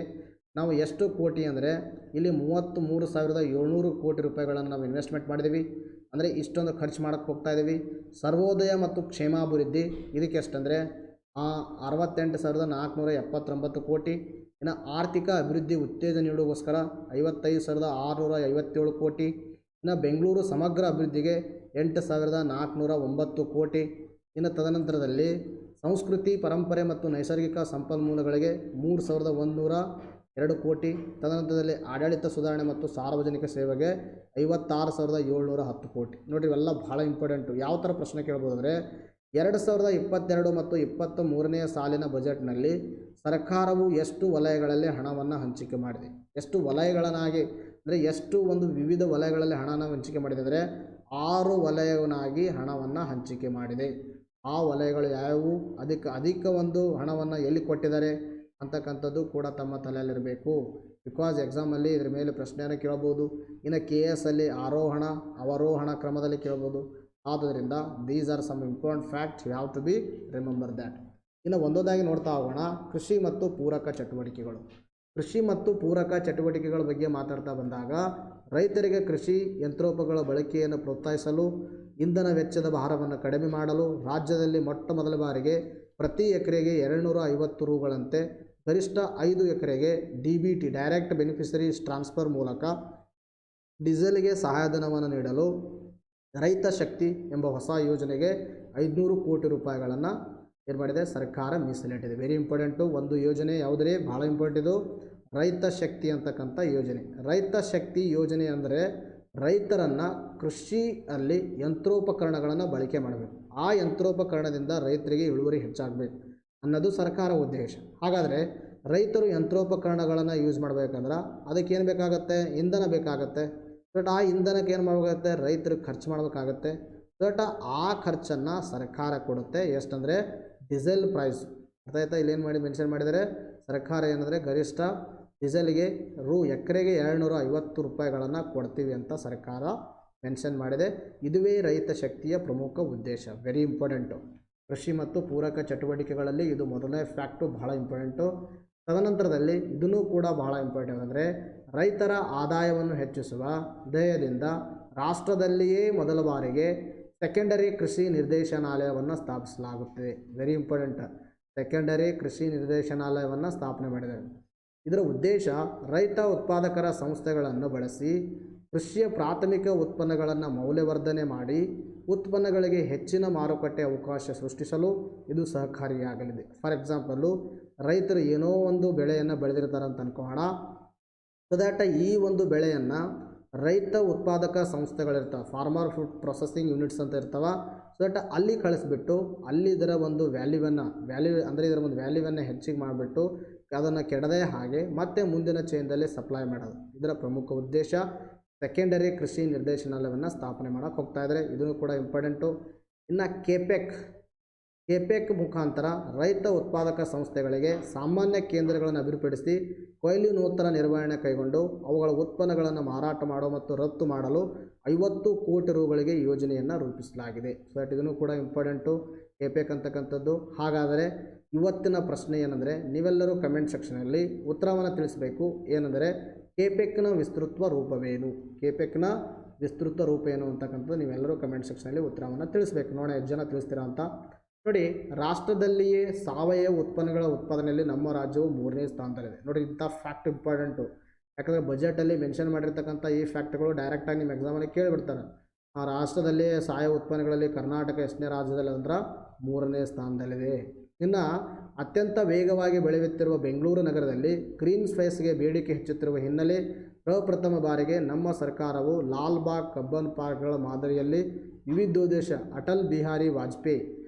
ನಾವು ಎಷ್ಟು ಕೋಟಿ ಅಂದರೆ ಇಲ್ಲಿ 33,700 ಕೋಟಿ ರೂಪಾಯಿಗಳನ್ನು ನಾವು ಇನ್ವೆಸ್ಟ್ಮೆಂಟ್ ಮಾಡಿದ್ದೀವಿ. ಅಂದರೆ ಇಷ್ಟೊಂದು ಖರ್ಚು ಮಾಡೋಕ್ಕೆ ಹೋಗ್ತಾ ಇದ್ದೀವಿ. ಸರ್ವೋದಯ ಮತ್ತು ಕ್ಷೇಮಾಭಿವೃದ್ಧಿ ಇದಕ್ಕೆ ಎಷ್ಟಂದರೆ 68,479 ಕೋಟಿ. ಇನ್ನು ಆರ್ಥಿಕ ಅಭಿವೃದ್ಧಿ ಉತ್ತೇಜನ ನೀಡುವಗೋಸ್ಕರ 55,657 ಕೋಟಿ. ಇನ್ನು ಬೆಂಗಳೂರು ಸಮಗ್ರ ಅಭಿವೃದ್ಧಿಗೆ 8,409 ಕೋಟಿ. ಇನ್ನು ತದನಂತರದಲ್ಲಿ ಸಂಸ್ಕೃತಿ, ಪರಂಪರೆ ಮತ್ತು ನೈಸರ್ಗಿಕ ಸಂಪನ್ಮೂಲಗಳಿಗೆ 3,102 ಕೋಟಿ. ತದನಂತರದಲ್ಲಿ ಆಡಳಿತ ಸುಧಾರಣೆ ಮತ್ತು ಸಾರ್ವಜನಿಕ ಸೇವೆಗೆ 56,710 ಕೋಟಿ. ನೋಡಿರಿ, ಇವೆಲ್ಲ ಭಾಳ ಇಂಪಾರ್ಟೆಂಟು. ಯಾವ ಥರ ಪ್ರಶ್ನೆ ಕೇಳ್ಬೋದು ಅಂದರೆ 2022 ಮತ್ತು 23ನೇ ಸಾಲಿನ ಬಜೆಟ್ನಲ್ಲಿ ಸರ್ಕಾರವು ಎಷ್ಟು ವಲಯಗಳಲ್ಲಿ ಹಣವನ್ನು ಹಂಚಿಕೆ ಮಾಡಿದೆ, ಎಷ್ಟು ವಲಯಗಳನ್ನಾಗಿ ಅಂದರೆ ಎಷ್ಟು ಒಂದು ವಿವಿಧ ವಲಯಗಳಲ್ಲಿ ಹಣನ ಹಂಚಿಕೆ ಮಾಡಿದೆ ಅಂದರೆ 6 ವಲಯವನ್ನಾಗಿ ಹಣವನ್ನು ಹಂಚಿಕೆ ಮಾಡಿದೆ. ಆ ವಲಯಗಳು ಯಾವುವು, ಅಧಿಕ ಒಂದು ಹಣವನ್ನು ಎಲ್ಲಿ ಕೊಟ್ಟಿದ್ದಾರೆ ಅಂತಕ್ಕಂಥದ್ದು ಕೂಡ ತಮ್ಮ ತಲೆಯಲ್ಲಿರಬೇಕು. ಬಿಕಾಸ್ ಎಕ್ಸಾಮಲ್ಲಿ ಇದ್ರ ಮೇಲೆ ಪ್ರಶ್ನೆಯನ್ನು ಕೇಳ್ಬೋದು. ಇನ್ನು KS ಅಲ್ಲಿ ಆರೋಹಣ ಅವರೋಹಣ ಕ್ರಮದಲ್ಲಿ ಕೇಳ್ಬೋದು. ಆದ್ದರಿಂದ these are some important facts you have to be remember that. ಇನ್ನು ಒಂದೊಂದಾಗಿ ನೋಡ್ತಾ ಹೋಗೋಣ. ಕೃಷಿ ಮತ್ತು ಪೂರಕ ಚಟುವಟಿಕೆಗಳು. ಕೃಷಿ ಮತ್ತು ಪೂರಕ ಚಟುವಟಿಕೆಗಳ ಬಗ್ಗೆ ಮಾತಾಡ್ತಾ ಬಂದಾಗ ರೈತರಿಗೆ ಕೃಷಿ ಯಂತ್ರೋಪಕರಣಗಳ ಬಳಕೆಯನ್ನು ಪ್ರೋತ್ಸಾಹಿಸಲು, ಇಂಧನ ವೆಚ್ಚದ ಭಾರವನ್ನು ಕಡಿಮೆ ಮಾಡಲು ರಾಜ್ಯದಲ್ಲಿ ಮೊಟ್ಟ ಮೊದಲ ಬಾರಿಗೆ ಪ್ರತಿ ಎಕರೆಗೆ 250 ರೂಗಳಂತೆ ಗರಿಷ್ಠ 5 ಎಕರೆಗೆ DBT ಡೈರೆಕ್ಟ್ ಬೆನಿಫಿಷರೀಸ್ ಟ್ರಾನ್ಸ್ಫರ್ ಮೂಲಕ ಡೀಸೆಲ್ಗೆ ಸಹಾಯಧನವನ್ನು ನೀಡಲು ರೈತ ಶಕ್ತಿ ಎಂಬ ಹೊಸ ಯೋಜನೆಗೆ 500 ಕೋಟಿ ರೂಪಾಯಿಗಳನ್ನು ಏನು ಮಾಡಿದೆ, ಸರ್ಕಾರ ಮೀಸಲಿಟ್ಟಿದೆ. Very important. ಒಂದು ಯೋಜನೆ ಯಾವುದೇ ಭಾಳ ಇಂಪಾರ್ಟೆಂಟ್, ಇದು ರೈತ ಶಕ್ತಿ ಅಂತಕ್ಕಂಥ ಯೋಜನೆ. ರೈತ ಶಕ್ತಿ ಯೋಜನೆ ಅಂದರೆ ರೈತರನ್ನು ಕೃಷಿಯಲ್ಲಿ ಯಂತ್ರೋಪಕರಣಗಳನ್ನು ಬಳಕೆ ಮಾಡಬೇಕು. ಆ ಯಂತ್ರೋಪಕರಣದಿಂದ ರೈತರಿಗೆ ಇಳುವರಿ ಹೆಚ್ಚಾಗಬೇಕು ಅನ್ನೋದು ಸರ್ಕಾರ ಉದ್ದೇಶ. ಹಾಗಾದರೆ ರೈತರು ಯಂತ್ರೋಪಕರಣಗಳನ್ನು ಯೂಸ್ ಮಾಡಬೇಕಂದ್ರೆ ಅದಕ್ಕೆ ಏನು ಬೇಕಾಗತ್ತೆ, ಇಂಧನ ಬೇಕಾಗತ್ತೆ. ಬಟ್ ಆ ಇಂಧನಕ್ಕೆ ಏನು ಮಾಡಬೇಕಾಗತ್ತೆ, ರೈತರು ಖರ್ಚು ಮಾಡಬೇಕಾಗತ್ತೆ. ಬಟ್ ಆ ಖರ್ಚನ್ನು ಸರ್ಕಾರ ಕೊಡುತ್ತೆ. ಎಷ್ಟಂದರೆ ಡೀಸೆಲ್ ಪ್ರೈಸ್. ಅರ್ಥ ಆಯ್ತಾ? ಇಲ್ಲೇನು ಮಾಡಿ ಮೆನ್ಷನ್ ಮಾಡಿದರೆ ಸರ್ಕಾರ ಏನಂದರೆ ಗರಿಷ್ಠ ಡೀಸೆಲ್ಗೆ ಎಕರೆಗೆ 250 ರೂಪಾಯಿಗಳನ್ನು ಕೊಡ್ತೀವಿ ಅಂತ ಸರ್ಕಾರ ಮೆನ್ಷನ್ ಮಾಡಿದೆ. ಇದುವೇ ರೈತ ಶಕ್ತಿಯ ಪ್ರಮುಖ ಉದ್ದೇಶ. Very important. ಕೃಷಿ ಮತ್ತು ಪೂರಕ ಚಟುವಟಿಕೆಗಳಲ್ಲಿ ಇದು ಮೊದಲನೇ ಫ್ಯಾಕ್ಟು, ಬಹಳ ಇಂಪಾರ್ಟೆಂಟು. ತದನಂತರದಲ್ಲಿ ಇದನ್ನು ಕೂಡ ಬಹಳ ಇಂಪಾರ್ಟೆಂಟ್ ಅಂದರೆ ರೈತರ ಆದಾಯವನ್ನು ಹೆಚ್ಚಿಸುವ ಧ್ಯೇಯದಿಂದ ರಾಷ್ಟ್ರದಲ್ಲಿಯೇ ಮೊದಲ ಬಾರಿಗೆ ಸೆಕೆಂಡರಿ ಕೃಷಿ ನಿರ್ದೇಶನಾಲಯವನ್ನು ಸ್ಥಾಪಿಸಲಾಗುತ್ತದೆ. Very important. ಸೆಕೆಂಡರಿ ಕೃಷಿ ನಿರ್ದೇಶನಾಲಯವನ್ನು ಸ್ಥಾಪನೆ ಮಾಡಿದ್ದಾರೆ. ಇದರ ಉದ್ದೇಶ ರೈತ ಉತ್ಪಾದಕರ ಸಂಸ್ಥೆಗಳನ್ನು ಬಳಸಿ ಕೃಷಿಯ ಪ್ರಾಥಮಿಕ ಉತ್ಪನ್ನಗಳನ್ನು ಮೌಲ್ಯವರ್ಧನೆ ಮಾಡಿ ಉತ್ಪನ್ನಗಳಿಗೆ ಹೆಚ್ಚಿನ ಮಾರುಕಟ್ಟೆ ಅವಕಾಶ ಸೃಷ್ಟಿಸಲು ಇದು ಸಹಕಾರಿಯಾಗಲಿದೆ. ಫಾರ್ ಎಕ್ಸಾಂಪಲ್ಲು, ರೈತರು ಏನೋ ಒಂದು ಬೆಳೆಯನ್ನು ಬೆಳೆದಿರ್ತಾರೆ ಅಂತ ಅನ್ಕೋಣ. ಸೊ ದ್ಯಾಟ್ ಈ ಒಂದು ಬೆಳೆಯನ್ನು ರೈತ ಉತ್ಪಾದಕ ಸಂಸ್ಥೆಗಳಿರ್ತಾವೆ, ಫಾರ್ಮರ್ ಫುಡ್ ಪ್ರೊಸೆಸಿಂಗ್ ಯೂನಿಟ್ಸ್ ಅಂತ ಇರ್ತಾವೆ. ಸೊ ದಟ್ ಅಲ್ಲಿ ಕಳಿಸ್ಬಿಟ್ಟು ಅಲ್ಲಿ ಇದರ ಒಂದು ವ್ಯಾಲ್ಯೂ ಅಂದರೆ ಇದರ ಒಂದು ವ್ಯಾಲ್ಯೂವನ್ನು ಹೆಚ್ಚಿಗೆ ಮಾಡಿಬಿಟ್ಟು ಅದನ್ನು ಕೆಡದೆ ಹಾಗೆ ಮತ್ತೆ ಮುಂದಿನ ಚೈನ್ದಲ್ಲಿ ಸಪ್ಲೈ ಮಾಡೋದು ಇದರ ಪ್ರಮುಖ ಉದ್ದೇಶ. ಸೆಕೆಂಡರಿ ಕೃಷಿ ನಿರ್ದೇಶನಾಲಯವನ್ನು ಸ್ಥಾಪನೆ ಮಾಡೋಕ್ಕೆ ಹೋಗ್ತಾ ಇದ್ದಾರೆ. ಇದನ್ನು ಕೂಡ ಇಂಪಾರ್ಟೆಂಟು. ಇನ್ನು ಕೆಪೆಕ್ ಮುಖಾಂತರ ರೈತ ಉತ್ಪಾದಕ ಸಂಸ್ಥೆಗಳಿಗೆ ಸಾಮಾನ್ಯ ಕೇಂದ್ರಗಳನ್ನು ಅಭಿವೃದ್ಧಿಪಡಿಸಿ ಕೊಯ್ಲೋತ್ತರ ನಿರ್ವಹಣೆ ಕೈಗೊಂಡು ಅವುಗಳ ಉತ್ಪನ್ನಗಳನ್ನು ಮಾರಾಟ ಮಾಡೋ ಮತ್ತು ರಫ್ತು ಮಾಡಲು 50 ಕೋಟಿ ರೂಗಳಿಗೆ ಯೋಜನೆಯನ್ನು ರೂಪಿಸಲಾಗಿದೆ. ಸೊ ದಟ್ ಇದನ್ನು ಕೂಡ ಇಂಪಾರ್ಟೆಂಟು, ಕೆಪೆಕ್ ಅಂತಕ್ಕಂಥದ್ದು. ಹಾಗಾದರೆ ಇವತ್ತಿನ ಪ್ರಶ್ನೆ ಏನಂದರೆ, ನೀವೆಲ್ಲರೂ ಕಮೆಂಟ್ ಸೆಕ್ಷನಲ್ಲಿ ಉತ್ತರವನ್ನು ತಿಳಿಸಬೇಕು. ಏನಂದರೆ ಕೆಪೆಕ್ನ ವಿಸ್ತೃತ ರೂಪವೇನು, ಕೆಪೆಕ್ನ ವಿಸ್ತೃತ ರೂಪ ಏನು ಅಂತಕ್ಕಂಥದ್ದು ನೀವೆಲ್ಲರೂ ಕಮೆಂಟ್ ಸೆಕ್ಷನಲ್ಲಿ ಉತ್ತರವನ್ನು ತಿಳಿಸ್ಬೇಕು. ನೋಡೋಣ ಎಷ್ಟು ಜನ ತಿಳಿಸ್ತೀರಾ ಅಂತ. ನೋಡಿ, ರಾಷ್ಟ್ರದಲ್ಲಿಯೇ ಸಾವಯವ ಉತ್ಪನ್ನಗಳ ಉತ್ಪಾದನೆಯಲ್ಲಿ ನಮ್ಮ ರಾಜ್ಯವು 3ನೇ ಸ್ಥಾನದಲ್ಲಿದೆ. ನೋಡಿ, ಇಂಥ ಫ್ಯಾಕ್ಟ್ ಇಂಪಾರ್ಟೆಂಟು. ಯಾಕಂದರೆ ಬಜೆಟಲ್ಲಿ ಮೆನ್ಷನ್ ಮಾಡಿರ್ತಕ್ಕಂಥ ಈ ಫ್ಯಾಕ್ಟ್ಗಳು ಡೈರೆಕ್ಟಾಗಿ ನಿಮ್ಮ ಎಕ್ಸಾಮಲ್ಲಿ ಕೇಳಿಬಿಡ್ತಾರೆ. ಆ ರಾಷ್ಟ್ರದಲ್ಲಿ ಸಾವಯವ ಉತ್ಪನ್ನಗಳಲ್ಲಿ ಕರ್ನಾಟಕ ಎಷ್ಟನೇ ರಾಜ್ಯದಲ್ಲಿ ಅಂದ್ರೆ 3ನೇ ಸ್ಥಾನದಲ್ಲಿದೆ. ಇನ್ನು ಅತ್ಯಂತ ವೇಗವಾಗಿ ಬೆಳೆಯುತ್ತಿರುವ ಬೆಂಗಳೂರು ನಗರದಲ್ಲಿ ಗ್ರೀನ್ ಸ್ಪೇಸ್ಗೆ ಬೇಡಿಕೆ ಹೆಚ್ಚುತ್ತಿರುವ ಹಿನ್ನೆಲೆ ಪ್ರಪ್ರಥಮ ಬಾರಿಗೆ ನಮ್ಮ ಸರ್ಕಾರವು ಲಾಲ್ಬಾಗ್ ಕಬ್ಬನ್ ಪಾರ್ಕ್ಗಳ ಮಾದರಿಯಲ್ಲಿ ವಿವಿಧೋದ್ದೇಶ ಅಟಲ್ ಬಿಹಾರಿ ವಾಜಪೇಯಿ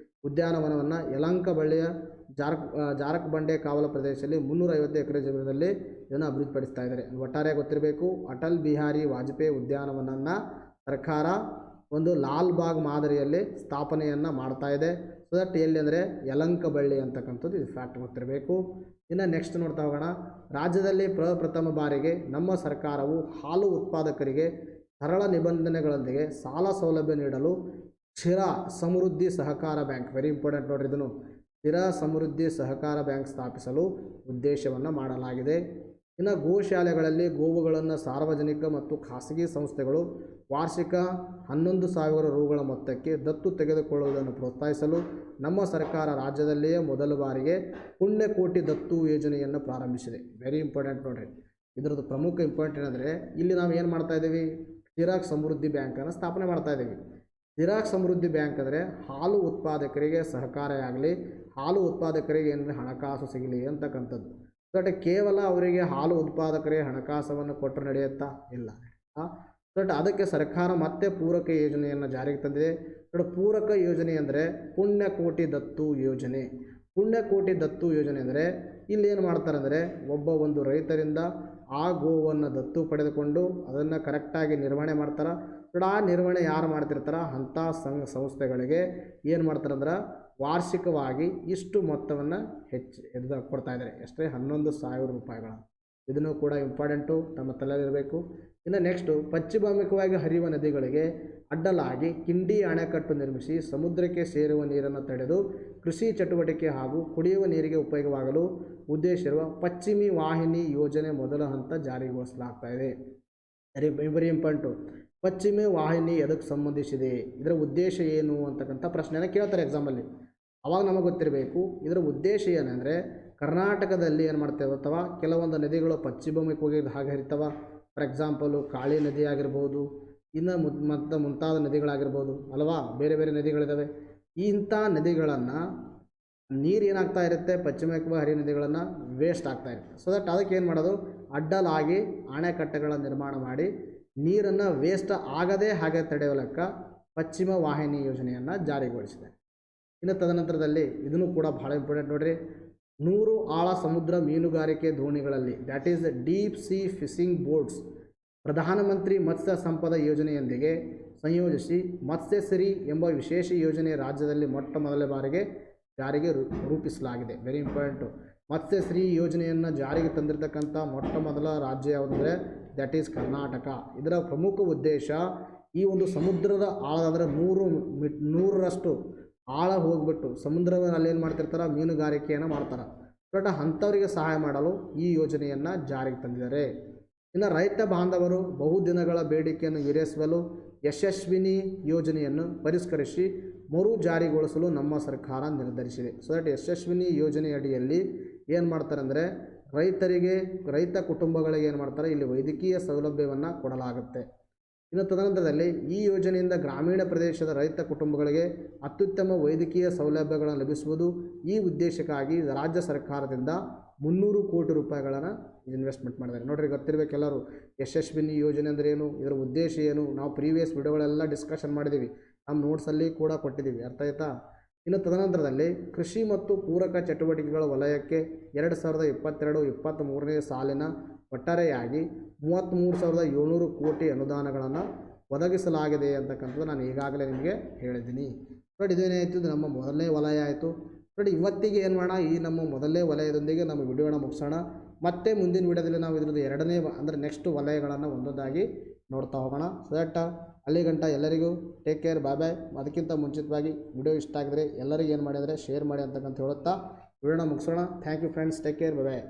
ಉದ್ಯಾನವನವನ್ನು ಯಲಹಂಕ ಬಳ್ಳಿಯ ಜಾರಕಬಂಡೆ ಕಾವಲ ಪ್ರದೇಶದಲ್ಲಿ 350 ಎಕರೆ ಜಮೀನಲ್ಲಿ ಇದನ್ನು ಅಭಿವೃದ್ಧಿಪಡಿಸ್ತಾ ಇದ್ದಾರೆ. ಒಟ್ಟಾರೆ ಗೊತ್ತಿರಬೇಕು, ಅಟಲ್ ಬಿಹಾರಿ ವಾಜಪೇಯಿ ಉದ್ಯಾನವನವನ್ನು ಸರ್ಕಾರ ಒಂದು ಲಾಲ್ಬಾಗ್ ಮಾದರಿಯಲ್ಲಿ ಸ್ಥಾಪನೆಯನ್ನು ಮಾಡ್ತಾ ಇದೆ. ಸೊ ದಟ್ ಎಲ್ಲಿ ಅಂದರೆ ಯಲಹಂಕ ಬಳ್ಳಿ ಅಂತಕ್ಕಂಥದ್ದು ಇದು ಫ್ಯಾಕ್ಟ್ ಗೊತ್ತಿರಬೇಕು. ಇನ್ನು ನೆಕ್ಸ್ಟ್ ನೋಡ್ತಾ ಹೋಗೋಣ. ರಾಜ್ಯದಲ್ಲಿ ಪ್ರಪ್ರಥಮ ಬಾರಿಗೆ ನಮ್ಮ ಸರ್ಕಾರವು ಹಾಲು ಉತ್ಪಾದಕರಿಗೆ ಸರಳ ನಿಬಂಧನೆಗಳೊಂದಿಗೆ ಸಾಲ ಸೌಲಭ್ಯ ನೀಡಲು ಸ್ಥಿರ ಸಮೃದ್ಧಿ ಸಹಕಾರ ಬ್ಯಾಂಕ್, ವೆರಿ ಇಂಪಾರ್ಟೆಂಟ್ ನೋಡ್ರಿ ಇದನ್ನು, ಸ್ಥಿರ ಸಮೃದ್ಧಿ ಸಹಕಾರ ಬ್ಯಾಂಕ್ ಸ್ಥಾಪಿಸಲು ಉದ್ದೇಶವನ್ನು ಮಾಡಲಾಗಿದೆ. ಇನ್ನು ಗೋಶಾಲೆಗಳಲ್ಲಿ ಗೋವುಗಳನ್ನು ಸಾರ್ವಜನಿಕ ಮತ್ತು ಖಾಸಗಿ ಸಂಸ್ಥೆಗಳು ವಾರ್ಷಿಕ 11,000 ರೂಗಳ ಮೊತ್ತಕ್ಕೆ ದತ್ತು ತೆಗೆದುಕೊಳ್ಳುವುದನ್ನು ಪ್ರೋತ್ಸಾಹಿಸಲು ನಮ್ಮ ಸರ್ಕಾರ ರಾಜ್ಯದಲ್ಲಿಯೇ ಮೊದಲ ಬಾರಿಗೆ ಪುಣ್ಯಕೋಟಿ ದತ್ತು ಯೋಜನೆಯನ್ನು ಪ್ರಾರಂಭಿಸಿದೆ. ವೆರಿ ಇಂಪಾರ್ಟೆಂಟ್ ನೋಡ್ರಿ. ಇದರದ್ದು ಪ್ರಮುಖ ಇಂಪಾರ್ಟೆಂಟ್ ಏನಂದರೆ ಇಲ್ಲಿ ನಾವು ಏನು ಮಾಡ್ತಾ ಇದ್ದೀವಿ, ಸ್ಥಿರ ಸಮೃದ್ಧಿ ಬ್ಯಾಂಕನ್ನು ಸ್ಥಾಪನೆ ಮಾಡ್ತಾ ಇದ್ದೀವಿ. ಸ್ಥಿರ ಸಮೃದ್ಧಿ ಬ್ಯಾಂಕ್ ಅಂದರೆ ಹಾಲು ಉತ್ಪಾದಕರಿಗೆ ಸಹಕಾರ ಆಗಲಿ, ಹಾಲು ಉತ್ಪಾದಕರಿಗೆ ಏನಾದರೆ ಹಣಕಾಸು ಸಿಗಲಿ ಅಂತಕ್ಕಂಥದ್ದು. ಬಟ್ ಕೇವಲ ಅವರಿಗೆ ಹಾಲು ಉತ್ಪಾದಕರಿಗೆ ಹಣಕಾಸವನ್ನು ಕೊಟ್ಟರೆ ನಡೆಯುತ್ತಾ? ಇಲ್ಲ. ಬಟ್ ಅದಕ್ಕೆ ಸರ್ಕಾರ ಮತ್ತೆ ಪೂರಕ ಯೋಜನೆಯನ್ನು ಜಾರಿಗೆ ತಂದಿದೆ. ನೋಡಿ, ಪೂರಕ ಯೋಜನೆ ಅಂದರೆ ಪುಣ್ಯಕೋಟಿ ದತ್ತು ಯೋಜನೆ. ಪುಣ್ಯಕೋಟಿ ದತ್ತು ಯೋಜನೆ ಅಂದರೆ ಇಲ್ಲಿ ಏನು ಮಾಡ್ತಾರೆ ಅಂದರೆ ಒಂದು ರೈತರಿಂದ ಆ ಗೋವನ್ನು ದತ್ತು ಪಡೆದುಕೊಂಡು ಅದನ್ನು ಕರೆಕ್ಟಾಗಿ ನಿರ್ವಹಣೆ ಮಾಡ್ತಾರೆ. ನೋಡಿ, ಆ ನಿರ್ವಹಣೆ ಯಾರು ಮಾಡ್ತಿರ್ತಾರೆ ಅಂಥ ಸಂಸ್ಥೆಗಳಿಗೆ ಏನು ಮಾಡ್ತಾರೆ ಅಂದ್ರೆ ವಾರ್ಷಿಕವಾಗಿ ಇಷ್ಟು ಮೊತ್ತವನ್ನು ಕೊಡ್ತಾ ಇದ್ದಾರೆ. ಎಷ್ಟೇ 11,000 ರೂಪಾಯಿಗಳು. ಇದನ್ನು ಕೂಡ ಇಂಪಾರ್ಟೆಂಟು ತಮ್ಮ ತಲೆಯಲ್ಲಿರಬೇಕು. ಇನ್ನು ನೆಕ್ಸ್ಟು, ಪಶ್ಚಿಮಾಭಿಮುಖವಾಗಿ ಹರಿಯುವ ನದಿಗಳಿಗೆ ಅಡ್ಡಲಾಗಿ ಕಿಂಡಿ ಅಣೆಕಟ್ಟು ನಿರ್ಮಿಸಿ ಸಮುದ್ರಕ್ಕೆ ಸೇರುವ ನೀರನ್ನು ತಡೆದು ಕೃಷಿ ಚಟುವಟಿಕೆ ಹಾಗೂ ಕುಡಿಯುವ ನೀರಿಗೆ ಉಪಯೋಗವಾಗಲು ಉದ್ದೇಶಿಸಿರುವ ಪಶ್ಚಿಮಿ ವಾಹಿನಿ ಯೋಜನೆ ಮೊದಲ ಹಂತ ಜಾರಿಗೊಳಿಸಲಾಗ್ತಾ ಇದೆ. Very important. ಪಶ್ಚಿಮ ವಾಹಿನಿ ಎದಕ್ಕೆ ಸಂಬಂಧಿಸಿದೆ, ಇದರ ಉದ್ದೇಶ ಏನು ಅಂತಕ್ಕಂಥ ಪ್ರಶ್ನೆಯನ್ನು ಕೇಳ್ತಾರೆ ಎಕ್ಸಾಮಲ್ಲಿ. ಅವಾಗ ನಮಗೆ ಗೊತ್ತಿರಬೇಕು ಇದರ ಉದ್ದೇಶ ಏನಂದರೆ ಕರ್ನಾಟಕದಲ್ಲಿ ಏನು ಮಾಡ್ತೇವೆ ಅಥವಾ ಕೆಲವೊಂದು ನದಿಗಳು ಪಶ್ಚಿಮಕ್ಕೆ ಹಾಗೆ ಹರಿತವ. ಫಾರ್ ಎಕ್ಸಾಂಪಲು ಕಾಳಿ ನದಿ ಆಗಿರ್ಬೋದು, ಇನ್ನು ಮುಂತಾದ ನದಿಗಳಾಗಿರ್ಬೋದು ಅಲ್ವಾ, ಬೇರೆ ಬೇರೆ ನದಿಗಳಿದ್ದಾವೆ. ಇಂಥ ನದಿಗಳನ್ನು ನೀರು ಏನಾಗ್ತಾ ಇರುತ್ತೆ, ಪಶ್ಚಿಮಕ್ಕೆ ಹರಿಯೋ ನದಿಗಳನ್ನು ವೇಸ್ಟ್ ಆಗ್ತಾ ಇರುತ್ತೆ. ಸೊ ದಟ್ ಅದಕ್ಕೆ ಏನು ಮಾಡೋದು, ಅಡ್ಡಲಾಗಿ ಅಣೆಕಟ್ಟೆಗಳ ನಿರ್ಮಾಣ ಮಾಡಿ ನೀರನ್ನು ವೇಸ್ಟ್ ಆಗದೇ ಹಾಗೆ ತಡೆಯಲಕ್ಕ ಪಶ್ಚಿಮ ವಾಹಿನಿ ಯೋಜನೆಯನ್ನು ಜಾರಿಗೊಳಿಸಿದೆ. ಇನ್ನು ತದನಂತರದಲ್ಲಿ ಇದನ್ನು ಕೂಡ ಭಾಳ ಇಂಪಾರ್ಟೆಂಟ್ ನೋಡಿರಿ. 100 ಆಳ ಸಮುದ್ರ ಮೀನುಗಾರಿಕೆ ದೋಣಿಗಳಲ್ಲಿ, that is deep sea fishing boats, ಪ್ರಧಾನಮಂತ್ರಿ ಮತ್ಸ್ಯ ಸಂಪದ ಯೋಜನೆಯೊಂದಿಗೆ ಸಂಯೋಜಿಸಿ ಮತ್ಸ್ಯಶ್ರೀ ಎಂಬ ವಿಶೇಷ ಯೋಜನೆ ರಾಜ್ಯದಲ್ಲಿ ಮೊಟ್ಟ ಮೊದಲ ಬಾರಿಗೆ ಜಾರಿಗೆ ರೂಪಿಸಲಾಗಿದೆ. Very important. ಮತ್ಸ್ಯಶ್ರೀ ಯೋಜನೆಯನ್ನು ಜಾರಿಗೆ ತಂದಿರತಕ್ಕಂಥ ಮೊಟ್ಟ ಮೊದಲ ರಾಜ್ಯ ಯಾವುದಂದರೆ ದ್ಯಾಟ್ ಈಸ್ ಕರ್ನಾಟಕ. ಇದರ ಪ್ರಮುಖ ಉದ್ದೇಶ ಈ ಒಂದು ಸಮುದ್ರದ ಆಳ ಅಂದರೆ 100ರಷ್ಟು ಆಳ ಹೋಗಿಬಿಟ್ಟು ಸಮುದ್ರದಲ್ಲಿ ಏನು ಮಾಡ್ತಿರ್ತಾರೆ, ಮೀನುಗಾರಿಕೆಯನ್ನು ಮಾಡ್ತಾರೆ. ಬಟ್ ಅಂಥವರಿಗೆ ಸಹಾಯ ಮಾಡಲು ಈ ಯೋಜನೆಯನ್ನು ಜಾರಿಗೆ ತಂದಿದ್ದಾರೆ. ಇನ್ನು ರೈತ ಬಾಂಧವರು ಬಹುದಿನಗಳ ಬೇಡಿಕೆಯನ್ನು ಈಡೇರಿಸಲು ಯಶಸ್ವಿನಿ ಯೋಜನೆಯನ್ನು ಪರಿಷ್ಕರಿಸಿ ಮರು ಜಾರಿಗೊಳಿಸಲು ನಮ್ಮ ಸರ್ಕಾರ ನಿರ್ಧರಿಸಿದೆ. ಸೊ ದಟ್ ಯಶಸ್ವಿನಿ ಯೋಜನೆ ಅಡಿಯಲ್ಲಿ ಏನು ಮಾಡ್ತಾರೆ ಅಂದರೆ ರೈತ ಕುಟುಂಬಗಳಿಗೆ ಏನು ಮಾಡ್ತಾರೆ, ಇಲ್ಲಿ ವೈದ್ಯಕೀಯ ಸೌಲಭ್ಯವನ್ನು ಕೊಡಲಾಗುತ್ತೆ. ಇನ್ನು ತದನಂತರದಲ್ಲಿ ಈ ಯೋಜನೆಯಿಂದ ಗ್ರಾಮೀಣ ಪ್ರದೇಶದ ರೈತ ಕುಟುಂಬಗಳಿಗೆ ಅತ್ಯುತ್ತಮ ವೈದ್ಯಕೀಯ ಸೌಲಭ್ಯಗಳನ್ನು ಲಭಿಸುವುದು. ಈ ಉದ್ದೇಶಕ್ಕಾಗಿ ರಾಜ್ಯ ಸರ್ಕಾರದಿಂದ 300 ಕೋಟಿ ರೂಪಾಯಿಗಳನ್ನು ಇನ್ವೆಸ್ಟ್ಮೆಂಟ್ ಮಾಡಿದ್ದಾರೆ. ನೋಡ್ರಿ, ಗೊತ್ತಿರಬೇಕೆಲ್ಲರೂ ಯಶಸ್ವಿನಿ ಯೋಜನೆ ಅಂದರೆ ಏನು, ಇದರ ಉದ್ದೇಶ ಏನು, ನಾವು ಪ್ರೀವಿಯಸ್ ವಿಡಿಯೋಗಳೆಲ್ಲ ಡಿಸ್ಕಷನ್ ಮಾಡಿದ್ದೀವಿ, ನಮ್ಮ ನೋಟ್ಸಲ್ಲಿ ಕೂಡ ಕೊಟ್ಟಿದ್ದೀವಿ. ಅರ್ಥ ಆಯ್ತಾ? ಇನ್ನು ತದನಂತರದಲ್ಲಿ ಕೃಷಿ ಮತ್ತು ಪೂರಕ ಚಟುವಟಿಕೆಗಳ ವಲಯಕ್ಕೆ 2022-23ನೇ ಸಾಲಿನ ಒಟ್ಟಾರೆಯಾಗಿ 33,700 ಕೋಟಿ ಅನುದಾನಗಳನ್ನು ಒದಗಿಸಲಾಗಿದೆ ಅಂತಕ್ಕಂಥದ್ದು ನಾನು ಈಗಾಗಲೇ ನಿಮಗೆ ಹೇಳಿದ್ದೀನಿ. ನೋಡಿ, ಇದೇನಾಯಿತು, ಇದು ನಮ್ಮ ಮೊದಲನೇ ವಲಯ ಆಯಿತು. ನೋಡಿ, ಇವತ್ತಿಗೆ ಏನು ಮಾಡೋಣ, ಈ ನಮ್ಮ ಮೊದಲನೇ ವಲಯದೊಂದಿಗೆ ನಮ್ಮ ವಿಡಿಯೋನ ಮುಗಿಸೋಣ. ಮತ್ತೆ ಮುಂದಿನ ವಿಡಿಯೋದಲ್ಲಿ ನಾವು ಇದ್ರದ್ದು ಎರಡನೇ ಅಂದರೆ ನೆಕ್ಸ್ಟ್ ವಲಯಗಳನ್ನು ಒಂದೊಂದಾಗಿ ನೋಡ್ತಾ ಹೋಗೋಣ. ಸೊ ದಟ್ ಅಲ್ಲಿಗಂಟ ಎಲ್ಲರಿಗೂ ಟೇಕ್ ಕೇರ್, ಬಾಯ್ ಬಾಯ್. ಅದಕ್ಕಿಂತ ಮುಂಚಿತವಾಗಿ ವಿಡಿಯೋ ಇಷ್ಟ ಆಗಿದ್ರೆ ಎಲ್ಲರಿಗೂ ಏನು ಮಾಡಿದರೆ ಶೇರ್ ಮಾಡಿ ಅಂತಕ್ಕಂತ ಹೇಳುತ್ತಾ ವಿಡಿಯೋನ ಮುಗಿಸೋಣ. Thank you friends, take care, bye bye.